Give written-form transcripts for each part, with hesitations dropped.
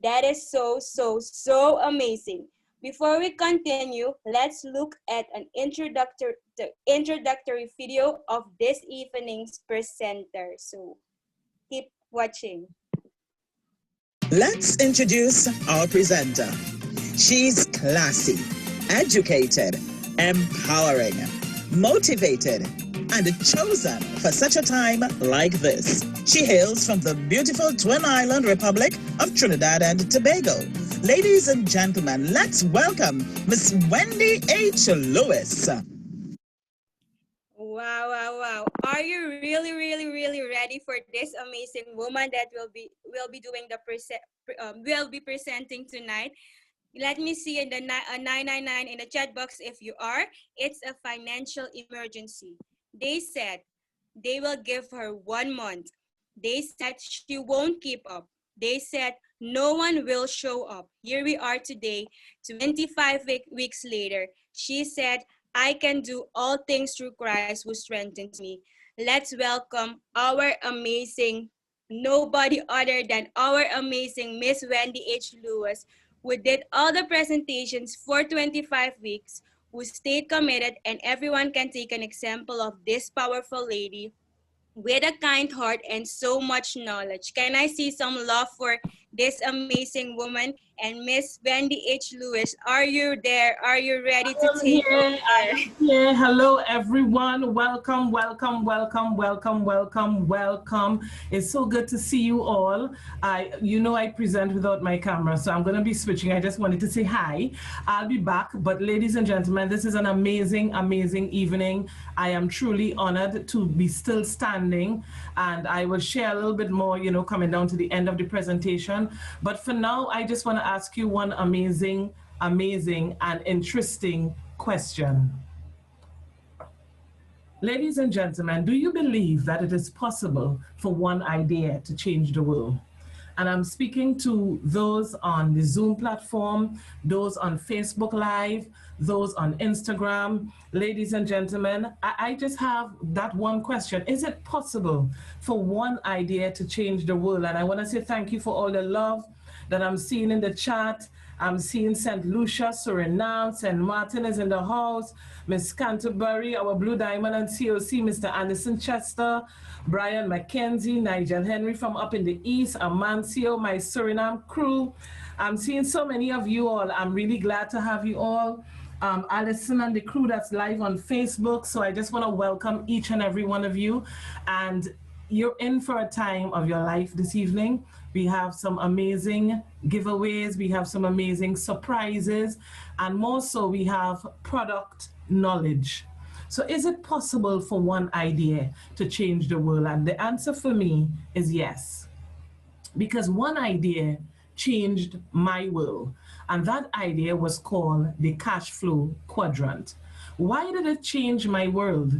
That is so amazing. Before we continue, let's look at an introductory video of this evening's presenter. So keep watching. Let's introduce our presenter. She's classy, educated, empowering, motivated, and chosen for such a time like this. She hails from the beautiful Twin Island Republic of Trinidad and Tobago. Ladies and gentlemen, let's welcome Miss Wendy H. Lewis. Wow. Are you really ready for this amazing woman that will be doing the will be presenting tonight? Let me see in the 999 in the chat box if you are. It's a financial emergency. They said they will give her 1 month. They said she won't keep up. They said no one will show up. Here we are today, 25 weeks later. She said, I can do all things through Christ who strengthens me. Let's welcome our amazing, nobody other than our amazing Miss Wendy H. Lewis, who did all the presentations for 25 weeks, who stayed committed, and everyone can take an example of this powerful lady with a kind heart and so much knowledge. Can I see some love for this amazing woman? And Miss Wendy H. Lewis, are you there? Are you ready to take over? Yeah, hello everyone. Welcome. It's so good to see you all. I present without my camera, so I'm going to be switching. I just wanted to say hi. I'll be back, but ladies and gentlemen, this is an amazing evening. I am truly honored to be still standing, and I will share a little bit more, coming down to the end of the presentation. But for now, I just want to ask you one amazing and interesting question. Ladies and gentlemen, do you believe that it is possible for one idea to change the world? And I'm speaking to those on the Zoom platform, those on Facebook Live, those on Instagram. Ladies and gentlemen, I just have that one question. Is it possible for one idea to change the world? And I want to say thank you for all the love that I'm seeing in the chat. I'm seeing St. Lucia, Suriname, St. Martin is in the house, Miss Canterbury, our Blue Diamond and COC, Mr. Anderson Chester, Brian McKenzie, Nigel Henry from up in the east, Amancio, my Suriname crew. I'm seeing so many of you all. I'm really glad to have you all. Alison and the crew that's live on Facebook. So I just want to welcome each and every one of you. And you're in for a time of your life this evening. We have some amazing giveaways, we have some amazing surprises, and more so we have product knowledge. So is it possible for one idea to change the world? And the answer for me is yes. Because one idea changed my world, and that idea was called the cash flow quadrant. Why did it change my world?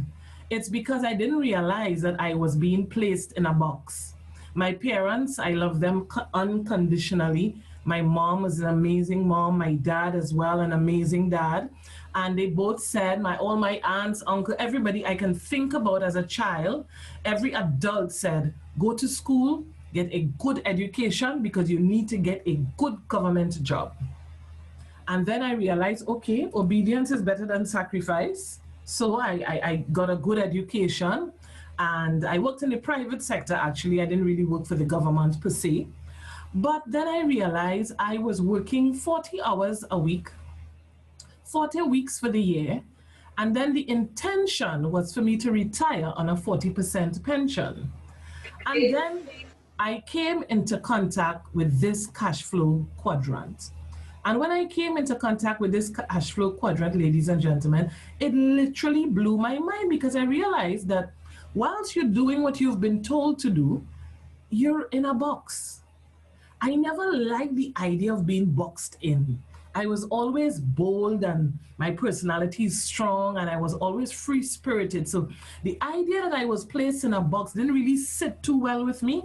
It's because I didn't realize that I was being placed in a box. My parents, I love them unconditionally. My mom was an amazing mom, my dad as well, an amazing dad. And they both said, all my aunts, uncle, everybody I can think about as a child, every adult said, go to school, get a good education because you need to get a good government job. And then I realized, okay, obedience is better than sacrifice. So I got a good education. And I worked in the private sector, actually. I didn't really work for the government per se. But then I realized I was working 40 hours a week, 40 weeks for the year. And then the intention was for me to retire on a 40% pension. And then I came into contact with this cash flow quadrant. And when I came into contact with this cash flow quadrant, ladies and gentlemen, it literally blew my mind because I realized that whilst you're doing what you've been told to do, you're in a box. I never liked the idea of being boxed in. I was always bold and my personality is strong and I was always free-spirited. So the idea that I was placed in a box didn't really sit too well with me.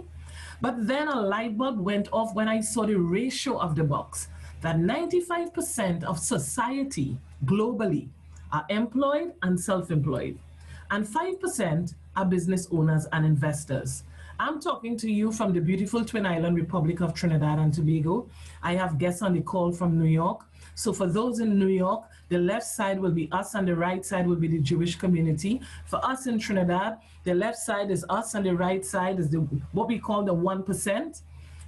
But then a light bulb went off when I saw the ratio of the box, that 95% of society globally are employed and self-employed, and 5% are business owners and investors. I'm talking to you from the beautiful Twin Island Republic of Trinidad and Tobago. I have guests on the call from New York. So for those in New York, the left side will be us and the right side will be the Jewish community. For us in Trinidad, the left side is us and the right side is what we call the 1%.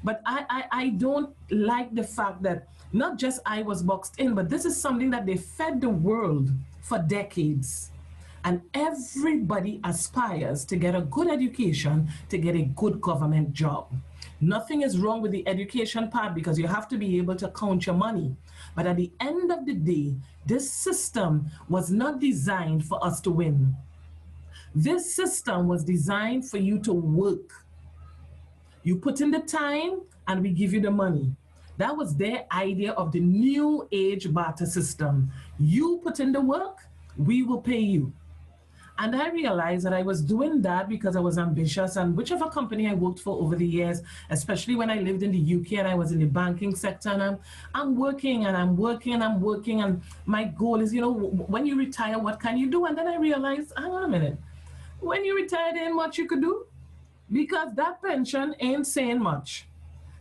But I don't like the fact that not just I was boxed in, but this is something that they fed the world for decades. And everybody aspires to get a good education, to get a good government job. Nothing is wrong with the education part because you have to be able to count your money. But at the end of the day, this system was not designed for us to win. This system was designed for you to work. You put in the time and we give you the money. That was their idea of the new age barter system. You put in the work, we will pay you. And I realized that I was doing that because I was ambitious, and whichever company I worked for over the years, especially when I lived in the UK and I was in the banking sector, and I'm working and I'm working and I'm working, and my goal is, you know, when you retire, what can you do? And then I realized, hang on a minute, when you retire, there ain't much you could do because that pension ain't saying much.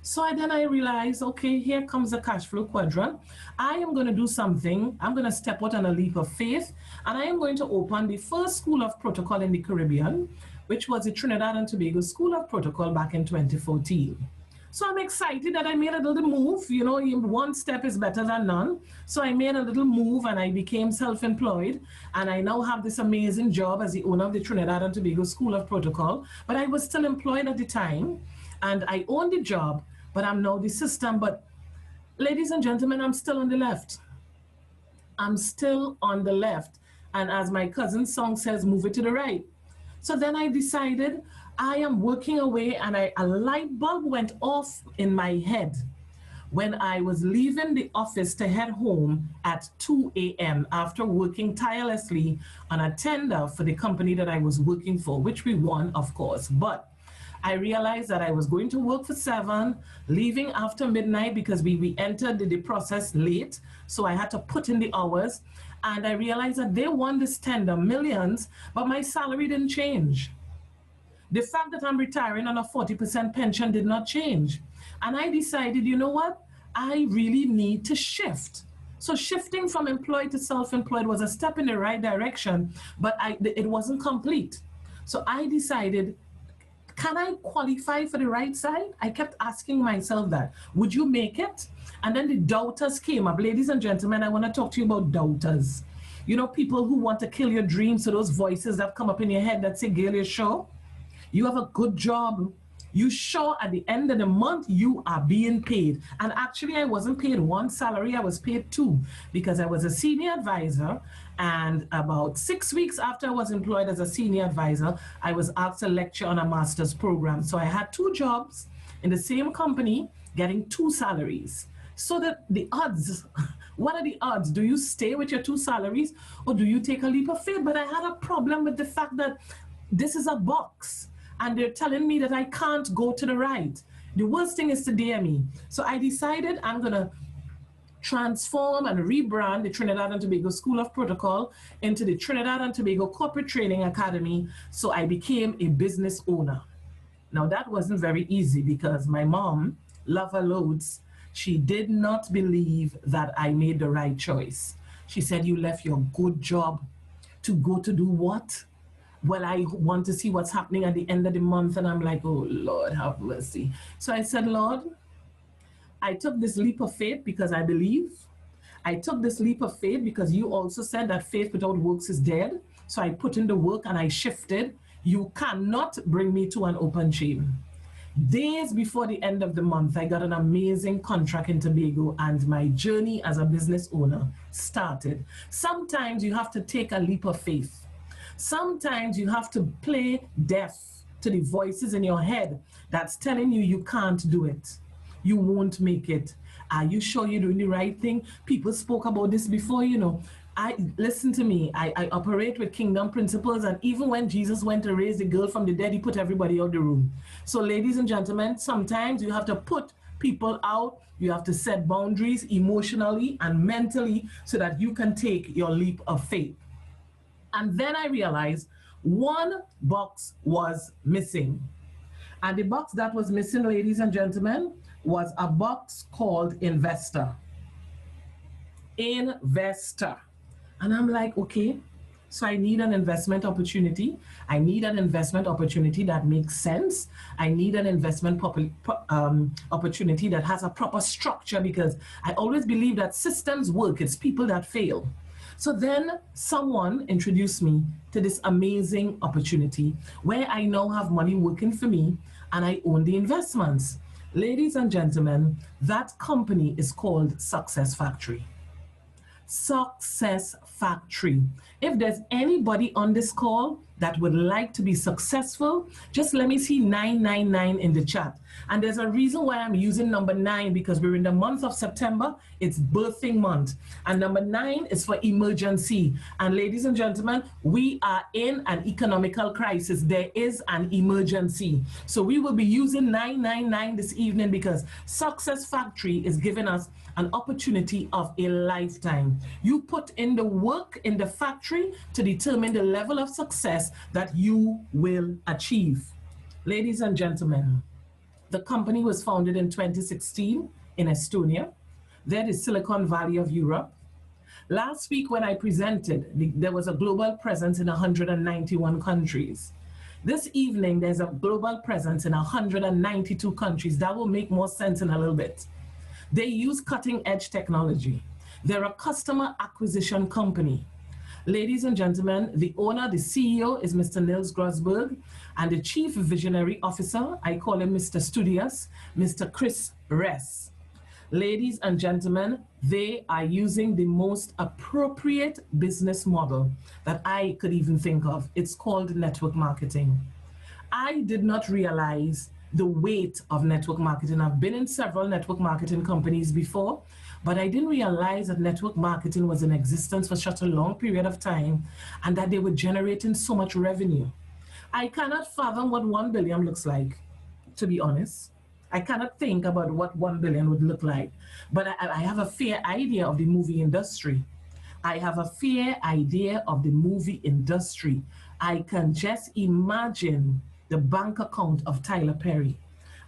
So then I realized, okay, here comes the cash flow quadrant. I am going to do something. I'm going to step out on a leap of faith, and I am going to open the first school of protocol in the Caribbean, which was the Trinidad and Tobago School of Protocol back in 2014. So I'm excited that I made a little move. You know, one step is better than none. So I made a little move and I became self-employed. And I now have this amazing job as the owner of the Trinidad and Tobago School of Protocol. But I was still employed at the time, and I owned the job. But I'm now the system. But ladies and gentlemen, I'm still on the left. I'm still on the left. And as my cousin's song says, move it to the right. So then I decided I am working away, and a light bulb went off in my head when I was leaving the office to head home at 2 a.m. after working tirelessly on a tender for the company that I was working for, which we won, of course. But I realized that I was going to work for 7, leaving after midnight because we entered the process late. So I had to put in the hours. And I realized that they won this tender, millions, but my salary didn't change. The fact that I'm retiring on a 40% pension did not change. And I decided, you know what? I really need to shift. So shifting from employed to self-employed was a step in the right direction, but it wasn't complete. So I decided, can I qualify for the right side? I kept asking myself that. Would you make it? And then the doubters came up. Ladies and gentlemen, I want to talk to you about doubters. You know, people who want to kill your dreams. So those voices that come up in your head that say, Gail, you're sure? You have a good job. You sure at the end of the month you are being paid? And actually, I wasn't paid one salary. I was paid 2 because I was a senior advisor. And about 6 weeks after I was employed as a senior advisor, I was asked to lecture on a master's program. So I had 2 jobs in the same company, getting 2 salaries. So that the odds, what are the odds? Do you stay with your 2 salaries or do you take a leap of faith? But I had a problem with the fact that this is a box and they're telling me that I can't go to the right. The worst thing is to dare me. So I decided I'm going to transform and rebrand the Trinidad and Tobago School of Protocol into the Trinidad and Tobago Corporate Training Academy. So I became a business owner. Now that wasn't very easy because my mom, love her loads, she did not believe that I made the right choice. She said, you left your good job to go to do what? Well, I want to see what's happening at the end of the month. And I'm like, oh, Lord, have mercy. So I said, Lord, I took this leap of faith because I believe. I took this leap of faith because you also said that faith without works is dead. So I put in the work and I shifted. You cannot bring me to an open shame. Days before the end of the month, I got an amazing contract in Tobago and my journey as a business owner started. Sometimes you have to take a leap of faith. Sometimes you have to play deaf to the voices in your head that's telling you you can't do it. You won't make it. Are you sure you're doing the right thing? People spoke about this before, you know. Listen to me, I operate with kingdom principles, and even when Jesus went to raise the girl from the dead, he put everybody out the room. So ladies and gentlemen, sometimes you have to put people out, you have to set boundaries emotionally and mentally so that you can take your leap of faith. And then I realized one box was missing. And the box that was missing, ladies and gentlemen, was a box called investor. Investor. And I'm like, okay, so I need an investment opportunity. I need an investment opportunity that makes sense. I need an investment opportunity that has a proper structure, because I always believe that systems work, it's people that fail. So then someone introduced me to this amazing opportunity where I now have money working for me and I own the investments. Ladies and gentlemen, that company is called Success Factory. Success Factory. If there's anybody on this call that would like to be successful, just let me see 999 in the chat. And there's a reason why I'm using number 9, because we're in the month of September. It's birthing month. And number 9 is for emergency. And ladies and gentlemen, we are in an economical crisis. There is an emergency. So we will be using 999 this evening, because Success Factory is giving us an opportunity of a lifetime. You put in the work in the factory to determine the level of success that you will achieve. Ladies and gentlemen, the company was founded in 2016 in Estonia. They're the Silicon Valley of Europe. Last week when I presented, there was a global presence in 191 countries. This evening, there's a global presence in 192 countries. That will make more sense in a little bit. They use cutting-edge technology. They're a customer acquisition company. Ladies and gentlemen, the owner, the CEO is Mr. Nils Grosberg, and the Chief Visionary Officer, I call him Mr. Studious, Mr. Chris Ress. Ladies and gentlemen, they are using the most appropriate business model that I could even think of. It's called network marketing. I did not realize the weight of network marketing. I've been in several network marketing companies before, but I didn't realize that network marketing was in existence for such a long period of time and that they were generating so much revenue. I cannot fathom what 1 billion looks like, to be honest. I cannot think about what 1 billion would look like, but I have a fair idea of the movie industry. I have a fair idea of the movie industry. I can just imagine the bank account of Tyler Perry.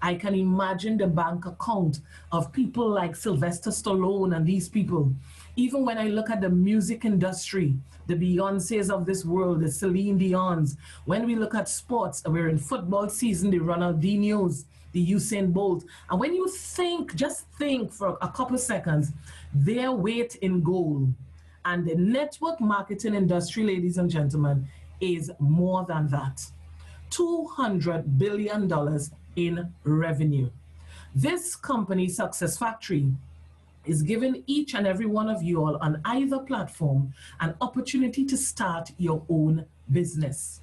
I can imagine the bank account of people like Sylvester Stallone and these people. Even when I look at the music industry, the Beyoncés of this world, the Celine Dion's, when we look at sports, we're in football season, the Ronaldinho's, the Usain Bolt. And when you think, just think for a couple seconds, their weight in gold. And the network marketing industry, ladies and gentlemen, is more than that. $200 billion in revenue. This company, Success Factory, is giving each and every one of you all on either platform an opportunity to start your own business.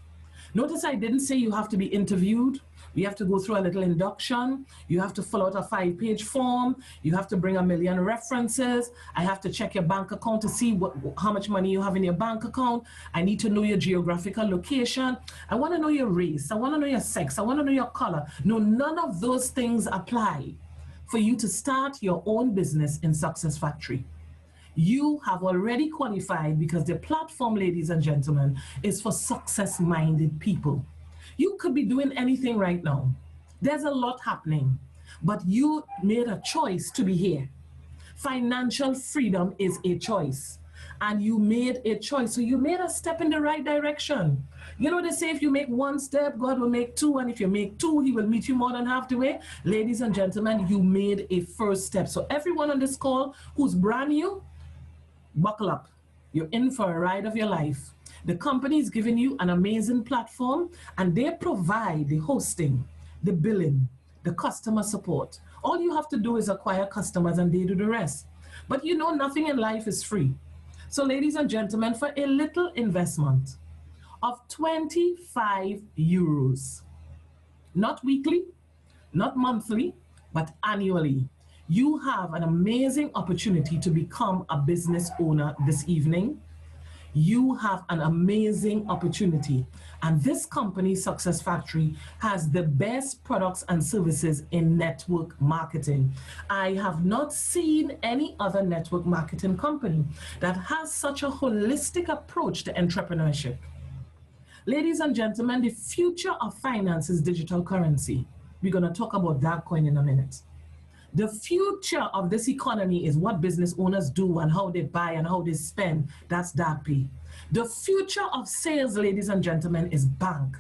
Notice I didn't say you have to be interviewed. We have to go through a little induction. You have to fill out a 5-page form. You have to bring 1 million references. I have to check your bank account to see how much money you have in your bank account. I need to know your geographical location. I want to know your race. I want to know your sex. I want to know your color. No, none of those things apply for you to start your own business in Success Factory. You have already qualified because the platform, ladies and gentlemen, is for success-minded people. You could be doing anything right now. There's a lot happening, but you made a choice to be here. Financial freedom is a choice, and you made a choice. So you made a step in the right direction. You know, they say if you make one step, God will make two, and if you make two, he will meet you more than half the way. Ladies and gentlemen, you made a first step. So everyone on this call who's brand new, buckle up. You're in for a ride of your life. The company is giving you an amazing platform, and they provide the hosting, the billing, the customer support. All you have to do is acquire customers and they do the rest. But you know, nothing in life is free. So ladies and gentlemen, for a little investment of 25 euros, not weekly, not monthly, but annually, you have an amazing opportunity to become a business owner this evening. You have an amazing opportunity. And this company, Success Factory, has the best products and services in network marketing. I have not seen any other network marketing company that has such a holistic approach to entrepreneurship. Ladies and gentlemen, the future of finance is digital currency. We're going to talk about DAGCOIN in a minute. The future of this economy is what business owners do and how they buy and how they spend. That's DAGPAY. The future of sales, ladies and gentlemen, is bank.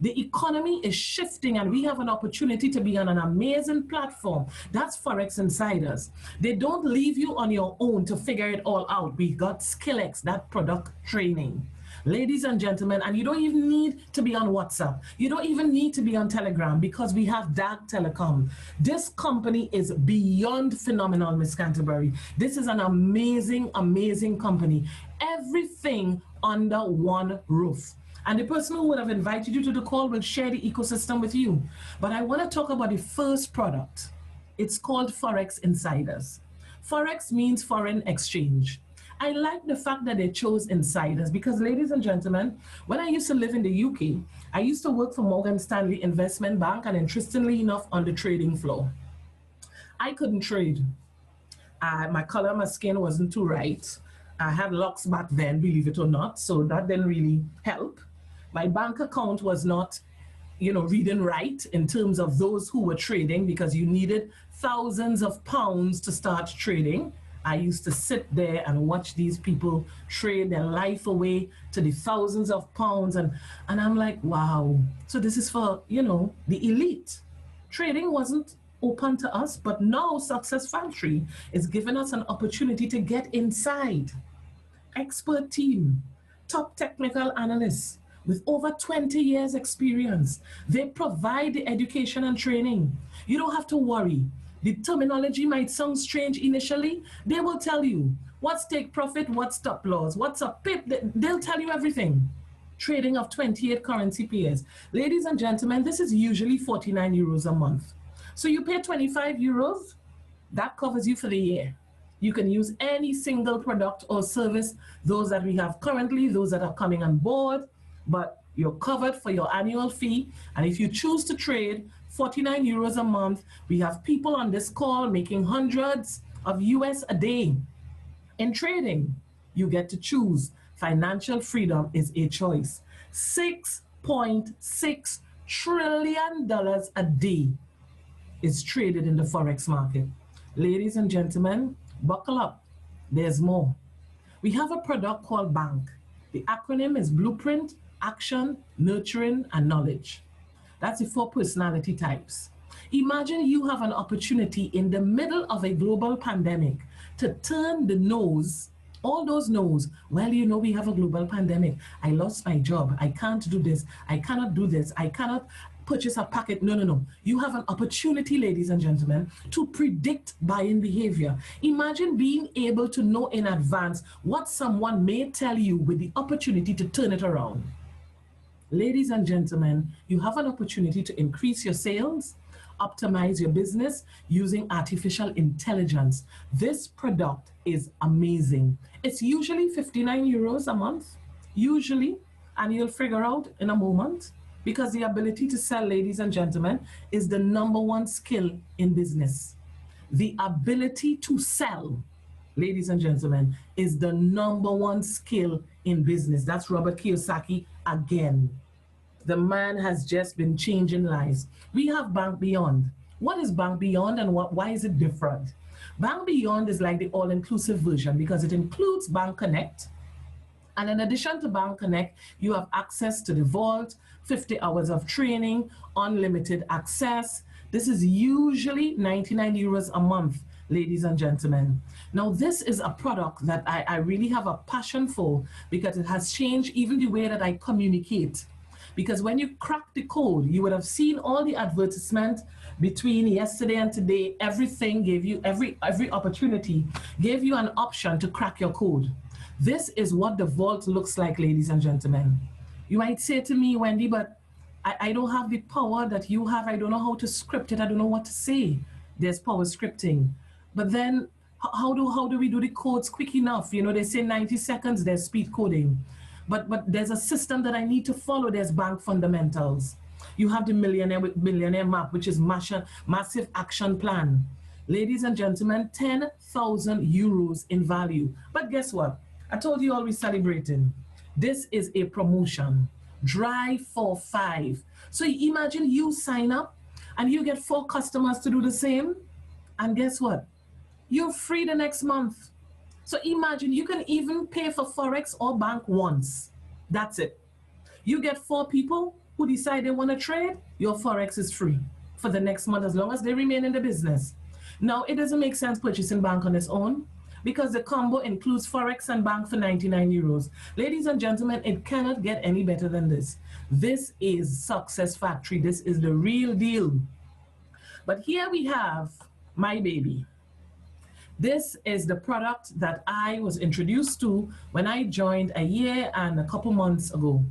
The economy is shifting and we have an opportunity to be on an amazing platform. That's Forex Insiders. They don't leave you on your own to figure it all out. We got SkillX, that product training. Ladies and gentlemen, and you don't even need to be on WhatsApp. You don't even need to be on Telegram because we have DAG Telecom. This company is beyond phenomenal, Miss Canterbury. This is an amazing, amazing company. Everything under one roof. And the person who would have invited you to the call will share the ecosystem with you. But I want to talk about the first product. It's called Forex Insiders. Forex means foreign exchange. I like the fact that they chose insiders because, ladies and gentlemen, when I used to live in the UK, I used to work for Morgan Stanley Investment Bank, and interestingly enough, on the trading floor. I couldn't trade. My color, my skin wasn't too right. I had locks back then, believe it or not, so that didn't really help. My bank account was not, reading right in terms of those who were trading because you needed thousands of pounds to start trading. I used to sit there and watch these people trade their life away to the thousands of pounds. And I'm like, wow. So this is for, the elite. Trading wasn't open to us, but now Success Factory is giving us an opportunity to get inside. Expert team, top technical analysts with over 20 years experience. They provide the education and training. You don't have to worry. The terminology might sound strange initially. They will tell you what's take profit, what's stop loss, what's a pip. They'll tell you everything. Trading of 28 currency pairs. Ladies and gentlemen, this is usually 49 euros a month. So you pay 25 euros, that covers you for the year. You can use any single product or service, those that we have currently, those that are coming on board, but you're covered for your annual fee. And if you choose to trade, 49 euros a month. We have people on this call making hundreds of US a day. In trading, you get to choose. Financial freedom is a choice. $6.6 trillion a day is traded in the Forex market. Ladies and gentlemen, buckle up. There's more. We have a product called B.A.N.K. The acronym is Blueprint, Action, Nurturing, and Knowledge. That's the 4 personality types. Imagine you have an opportunity in the middle of a global pandemic to turn the nose, all those no's. Well, we have a global pandemic. I lost my job. I can't do this. I cannot do this. I cannot purchase a packet. No. You have an opportunity, ladies and gentlemen, to predict buying behavior. Imagine being able to know in advance what someone may tell you with the opportunity to turn it around. Ladies and gentlemen, you have an opportunity to increase your sales, optimize your business using artificial intelligence. This product is amazing. It's usually 59 euros a month, usually, and you'll figure out in a moment, because the ability to sell, ladies and gentlemen, is the #1 skill in business. The ability to sell, ladies and gentlemen, is the #1 skill in business. That's Robert Kiyosaki again. The man has just been changing lives. We have B.A.N.K Beyond. What is B.A.N.K Beyond and why is it different? B.A.N.K Beyond is like the all-inclusive version because it includes B.A.N.K Connect. And in addition to B.A.N.K Connect, you have access to the vault, 50 hours of training, unlimited access. This is usually 99 euros a month, ladies and gentlemen. Now, this is a product that I really have a passion for because it has changed even the way that I communicate. Because when you crack the code, you would have seen all the advertisement between yesterday and today. Everything gave you, every opportunity gave you an option to crack your code. This is what the vault looks like, ladies and gentlemen. You might say to me, Wendy, but I don't have the power that you have. I don't know how to script it. I don't know what to say. There's power scripting. But then how do we do the codes quick enough? They say 90 seconds, there's speed coding. But there's a system that I need to follow. There's B.A.N.K fundamentals. You have the millionaire map, which is massive action plan. Ladies and gentlemen, 10,000 euros in value. But guess what? I told you all we're celebrating. This is a promotion. Drive for 5. So imagine you sign up and you get 4 customers to do the same, and guess what? You're free the next month. So imagine you can even pay for Forex or bank once. That's it. You get 4 people who decide they want to trade, your Forex is free for the next month as long as they remain in the business. Now, it doesn't make sense purchasing bank on its own because the combo includes Forex and bank for 99 euros. Ladies and gentlemen, it cannot get any better than this. This is Success Factory. This is the real deal. But here we have my baby. This is the product that I was introduced to when I joined a year and a couple months ago.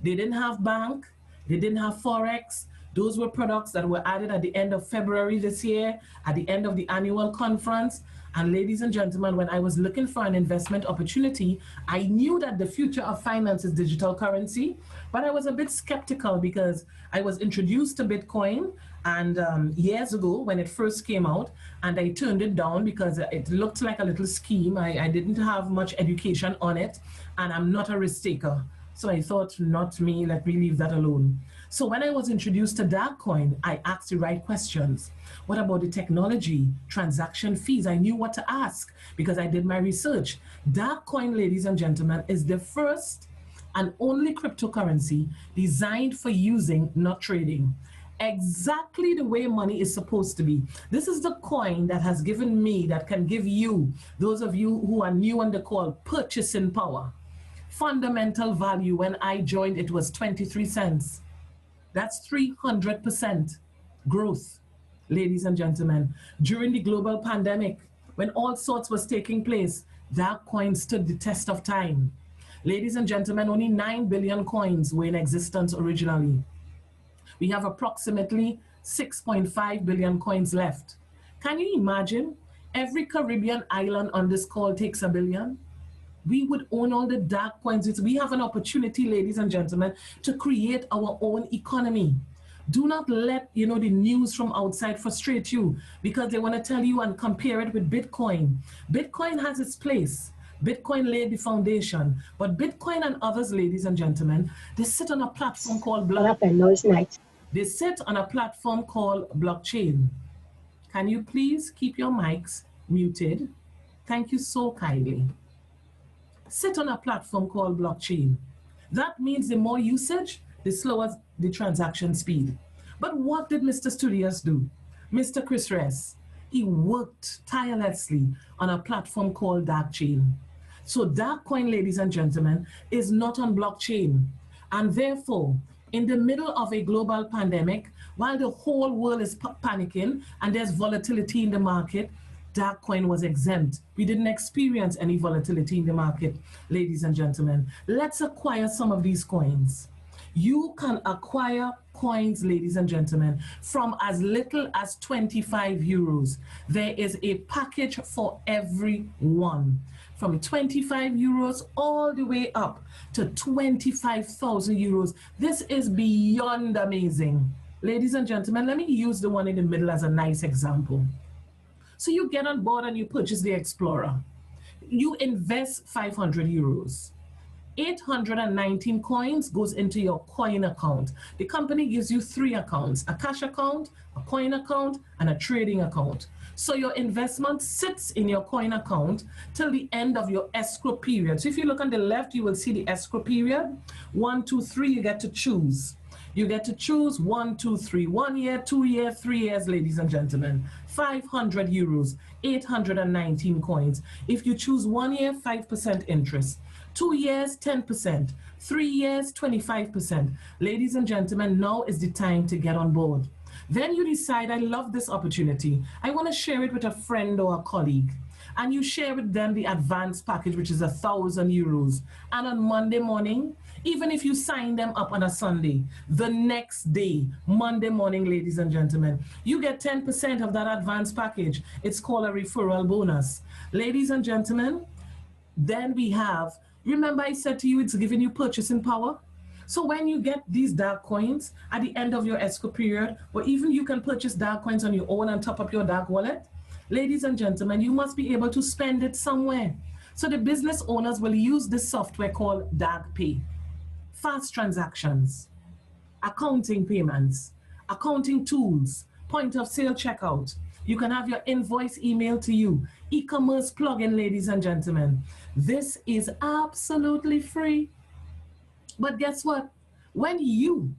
They didn't have bank, they didn't have Forex. Those were products that were added at the end of February this year, at the end of the annual conference. And ladies and gentlemen, when I was looking for an investment opportunity, I knew that the future of finance is digital currency, but I was a bit skeptical because I was introduced to Bitcoin and years ago when it first came out, and I turned it down because it looked like a little scheme. I didn't have much education on it, and I'm not a risk taker. So I thought, not me, let me leave that alone. So when I was introduced to DAGCOIN, I asked the right questions. What about the technology, transaction fees? I knew what to ask because I did my research. DAGCOIN, ladies and gentlemen, is the first and only cryptocurrency designed for using, not trading. Exactly the way money is supposed to be. This is the coin that has given me, that can give you, those of you who are new on the call, purchasing power. Fundamental value, when I joined, it was 23 cents. That's 300% growth, ladies and gentlemen. During the global pandemic, when all sorts was taking place, that coin stood the test of time. Ladies and gentlemen, only 9 billion coins were in existence originally. We have approximately 6.5 billion coins left. Can you imagine? Every Caribbean island on this call takes 1 billion. We would own all the DAGCOINS. We have an opportunity, ladies and gentlemen, to create our own economy. Do not let the news from outside frustrate you because they want to tell you and compare it with Bitcoin. Bitcoin has its place. Bitcoin laid the foundation. But Bitcoin and others, ladies and gentlemen, they sit on a platform called They sit on a platform called blockchain. Can you please keep your mics muted? Thank you so kindly. Sit on a platform called blockchain. That means the more usage, the slower the transaction speed. But what did Mr. Studios do? Mr. Chris Ress, he worked tirelessly on a platform called DAGChain. So DAGCOIN, ladies and gentlemen, is not on blockchain. And therefore, in the middle of a global pandemic, while the whole world is panicking and there's volatility in the market, DAGCOIN was exempt. We didn't experience any volatility in the market, ladies and gentlemen. Let's acquire some of these coins. You can acquire coins, ladies and gentlemen, from as little as 25 euros. There is a package for everyone. From 25 euros all the way up to 25,000 euros. This is beyond amazing. Ladies and gentlemen, let me use the one in the middle as a nice example. So you get on board and you purchase the Explorer. You invest 500 euros. 819 coins goes into your coin account. The company gives you 3 accounts, a cash account, a coin account, and a trading account. So your investment sits in your coin account till the end of your escrow period. So if you look on the left, you will see the escrow period. 1, 2, 3, you get to choose. You get to choose 1, 2, 3, 1 year, 2 years, 3 years, ladies and gentlemen. 500 euros, 819 coins. If you choose 1 year, 5% interest. 2 years, 10%. 3 years, 25%. Ladies and gentlemen, now is the time to get on board. Then you decide, I love this opportunity. I want to share it with a friend or a colleague. And you share with them the advanced package, which is 1,000 euros. And on Monday morning, even if you sign them up on a Sunday, the next day, Monday morning, ladies and gentlemen, you get 10% of that advanced package. It's called a referral bonus. Ladies and gentlemen, then we have, remember I said to you, it's giving you purchasing power. So when you get these DAGCOINS at the end of your escrow period, or even you can purchase DAGCOINS on your own and top up your DAG wallet, ladies and gentlemen, you must be able to spend it somewhere. So the business owners will use this software called DAGPAY. Fast transactions, accounting payments, accounting tools, point of sale checkout. You can have your invoice emailed to you. E-commerce plugin, ladies and gentlemen. This is absolutely free. But guess what? When you,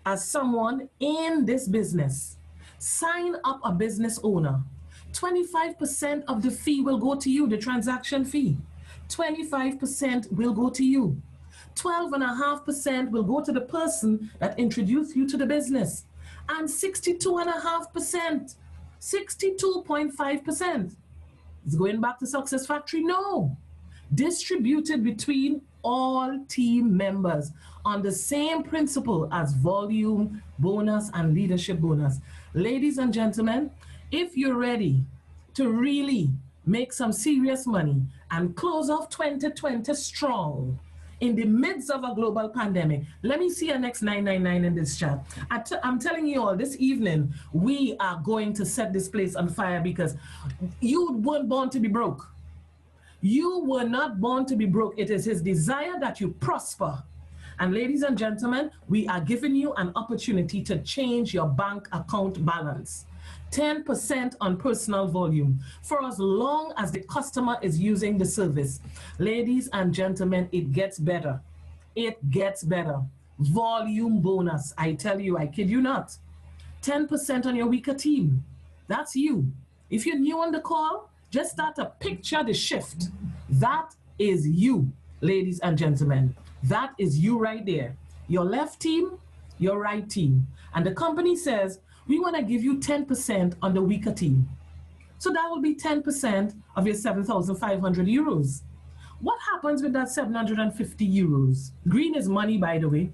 as someone in this business, sign up a business owner, 25% of the fee will go to you, the transaction fee. 25% will go to you. 12.5% will go to the person that introduced you to the business. And 62.5%, 62.5%. Is going back to Success Factory? No. Distributed between all team members on the same principle as volume bonus and leadership bonus. Ladies and gentlemen, if you're ready to really make some serious money and close off 2020 strong in the midst of a global pandemic, let me see your next 999 in this chat. I'm telling you all, this evening, we are going to set this place on fire because you weren't born to be broke. You were not born to be broke. It is his desire that you prosper. And ladies and gentlemen, we are giving you an opportunity to change your bank account balance. 10% on personal volume for as long as the customer is using the service. Ladies and gentlemen, it gets better. It gets better. Volume bonus. I tell you, I kid you not. 10% on your weaker team. That's you. If you're new on the call, just start to picture the shift. That is you, ladies and gentlemen. That is you right there. Your left team, your right team. And the company says, we want to give you 10% on the weaker team. So that will be 10% of your 7,500 euros. What happens with that 750 euros? Green is money, by the way.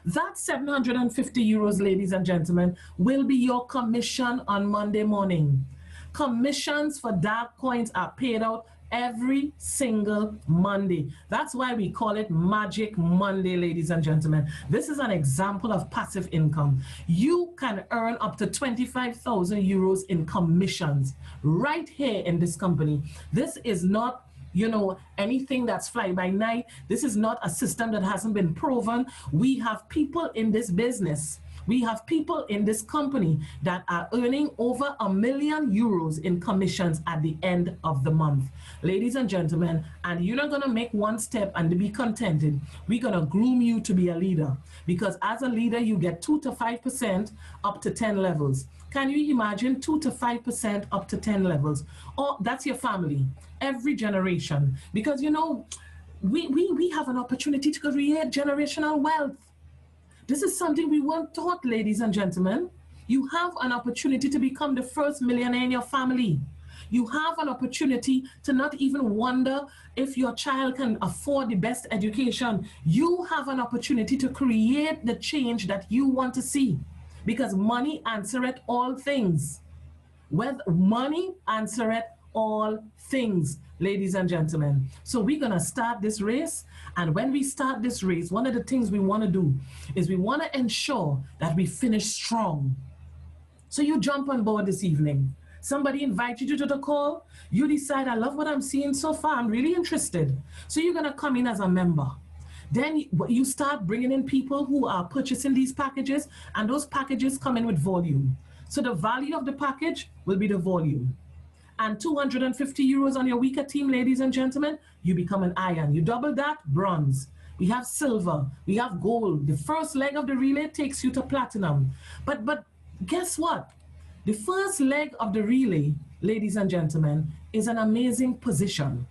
That 750 euros, ladies and gentlemen, will be your commission on Monday morning. Commissions for DAGCOINS are paid out every single Monday. That's why we call it Magic Monday, ladies and gentlemen. This is an example of passive income. You can earn up to 25,000 euros in commissions right here in this company. This is not, you know, anything that's fly by night. This is not a system that hasn't been proven. We have people in this business. We have people in this company that are earning over €1 million in commissions at the end of the month. Ladies and gentlemen, and you're not gonna make one step and be contented. We're gonna groom you to be a leader, because as a leader, you get 2 to 5% up to 10 levels. Can you imagine 2 to 5% up to 10 levels? Oh, that's your family, every generation. Because you know, we have an opportunity to create generational wealth. This is something we weren't taught, ladies and gentlemen. You have an opportunity to become the first millionaire in your family. You have an opportunity to not even wonder if your child can afford the best education. You have an opportunity to create the change that you want to see, because money answereth all things. With money answereth all things, ladies and gentlemen. So we're gonna start this race, and when we start this race, one of the things we wanna do is we wanna ensure that we finish strong. So you jump on board this evening. Somebody invites you to the call, you decide, I love what I'm seeing so far, I'm really interested. So you're gonna come in as a member. Then you start bringing in people who are purchasing these packages, and those packages come in with volume. So the value of the package will be the volume. And 250 euros on your weaker team, ladies and gentlemen, you become an iron. You double that, bronze. We have silver, we have gold. The first leg of the relay takes you to platinum. But guess what? The first leg of the relay, ladies and gentlemen, is an amazing position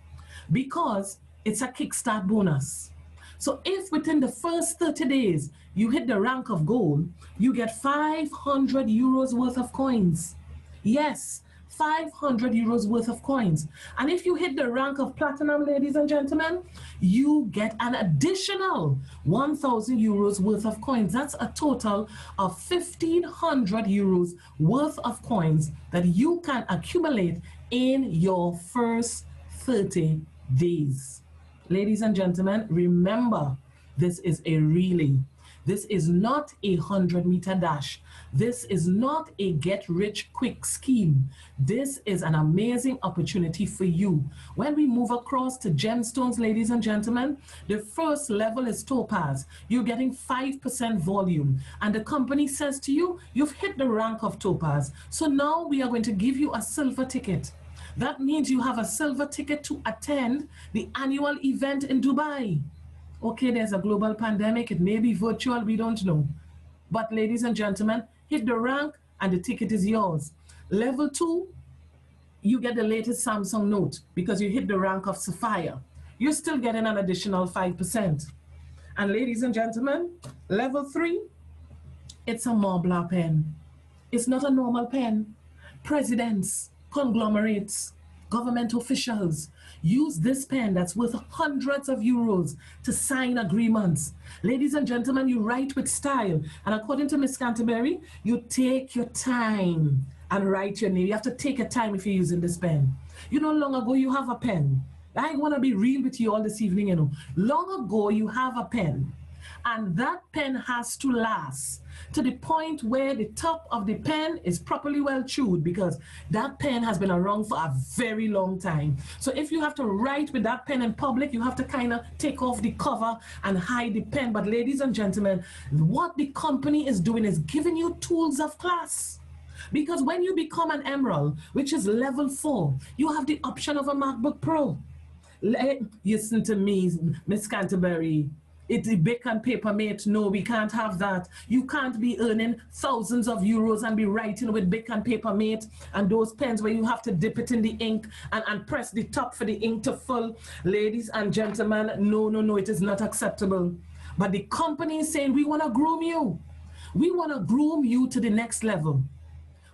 because it's a kickstart bonus. So if within the first 30 days, you hit the rank of gold, you get 500 euros worth of coins. Yes, 500 euros worth of coins. And if you hit the rank of platinum, ladies and gentlemen, you get an additional 1,000 euros worth of coins. That's a total of 1,500 euros worth of coins that you can accumulate in your first 30 days. Ladies and gentlemen, remember, this is a relay. This is not a 100-meter dash. This is not a get-rich-quick scheme. This is an amazing opportunity for you. When we move across to gemstones, ladies and gentlemen, the first level is topaz. You're getting 5% volume. And the company says to you, you've hit the rank of topaz. So now we are going to give you a silver ticket. That means you have a silver ticket to attend the annual event in Dubai. Okay, there's a global pandemic. It may be virtual, we don't know. But ladies and gentlemen, hit the rank and the ticket is yours. Level 2, you get the latest Samsung Note because you hit the rank of Sapphire. You're still getting an additional 5%. And ladies and gentlemen, level 3, it's a Montblanc pen. It's not a normal pen. Presidents, conglomerates, government officials use this pen that's worth hundreds of euros to sign agreements. Ladies and gentlemen, you write with style. And according to Miss Canterbury, you take your time and write your name. You have to take your time if you're using this pen. You know, long ago you have a pen. I want to be real with you all this evening, you know. Long ago you have a pen. And that pen has to last to the point where the top of the pen is properly well chewed, because that pen has been around for a very long time. So if you have to write with that pen in public, you have to kind of take off the cover and hide the pen. But ladies and gentlemen, what the company is doing is giving you tools of class. Because when you become an emerald, which is level 4, you have the option of a MacBook Pro. Listen to me, Miss Canterbury. It's the B.A.N.K paper, mate. No, we can't have that. You can't be earning thousands of euros and be writing with B.A.N.K paper, mate, and those pens where you have to dip it in the ink and press the top for the ink to fill. Ladies and gentlemen, no, it is not acceptable. But the company is saying, we want to groom you. We want to groom you to the next level.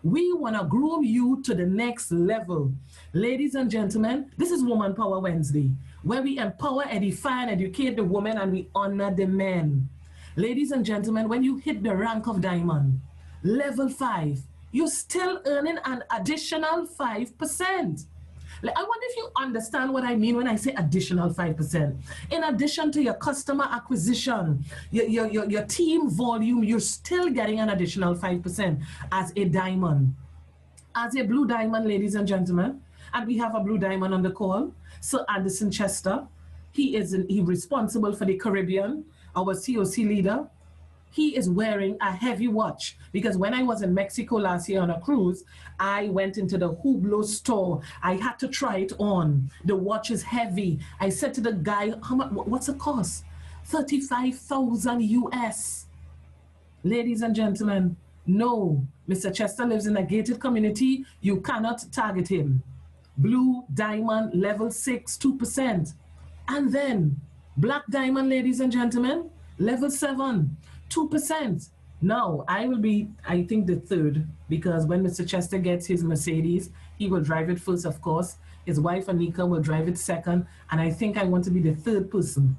We want to groom you to the next level. Ladies and gentlemen, this is Woman Power Wednesday, where we empower, edify, and educate the women, and we honor the men. Ladies and gentlemen, when you hit the rank of diamond, level 5, you're still earning an additional 5%. I wonder if you understand what I mean when I say additional 5%. In addition to your customer acquisition, your team volume, you're still getting an additional 5% as a diamond. As a blue diamond, ladies and gentlemen, and we have a blue diamond on the call, Sir Anderson Chester. He's responsible for the Caribbean, our COC leader. He is wearing a heavy watch because when I was in Mexico last year on a cruise, I went into the Hublot store. I had to try it on. The watch is heavy. I said to the guy, how much, what's the cost? 35,000 US. Ladies and gentlemen, no, Mr. Chester lives in a gated community. You cannot target him. Blue diamond, level 6, 2%. And then black diamond, ladies and gentlemen, level 7, 2%. Now, I will be, I think, the third, because when Mr. Chester gets his Mercedes, he will drive it first, of course. His wife, Anika, will drive it second. And I think I want to be the third person.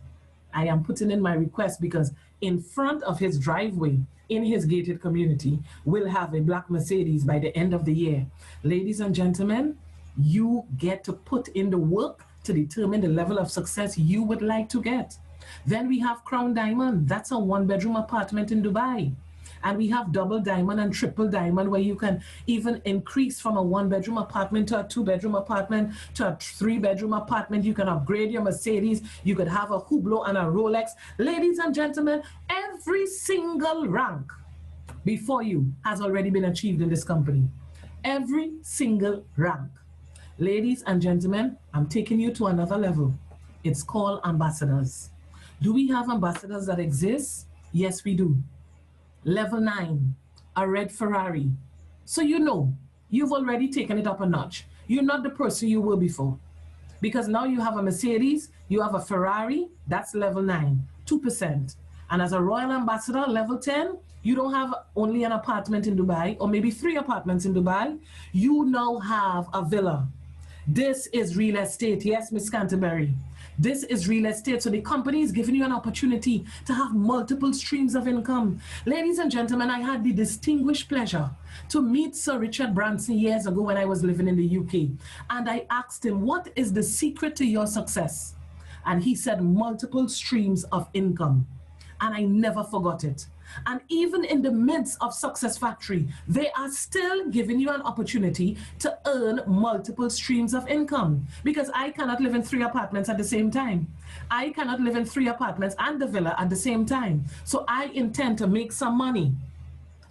I am putting in my request because in front of his driveway, in his gated community, we'll have a black Mercedes by the end of the year. Ladies and gentlemen, you get to put in the work to determine the level of success you would like to get. Then we have Crown Diamond. That's a 1-bedroom apartment in Dubai. And we have double diamond and triple diamond, where you can even increase from a 1-bedroom apartment to a 2-bedroom apartment to a 3-bedroom apartment. You can upgrade your Mercedes. You could have a Hublot and a Rolex. Ladies and gentlemen, every single rank before you has already been achieved in this company. Every single rank. Ladies and gentlemen, I'm taking you to another level. It's called ambassadors. Do we have ambassadors that exist? Yes, we do. Level 9, a red Ferrari. So you know, you've already taken it up a notch. You're not the person you were before. Because now you have a Mercedes, you have a Ferrari, that's level 9, 2%. And as a royal ambassador, level 10, you don't have only an apartment in Dubai, or maybe 3 apartments in Dubai. You now have a villa. This is real estate. Yes, Miss Canterbury. This is real estate. So the company is giving you an opportunity to have multiple streams of income. Ladies and gentlemen, I had the distinguished pleasure to meet Sir Richard Branson years ago when I was living in the UK. And I asked him, what is the secret to your success? And he said, multiple streams of income. and I never forgot it. And even in the midst of Success Factory, they are still giving you an opportunity to earn multiple streams of income, because I cannot live in 3 apartments at the same time. I cannot live in 3 apartments and the villa at the same time. So I intend to make some money.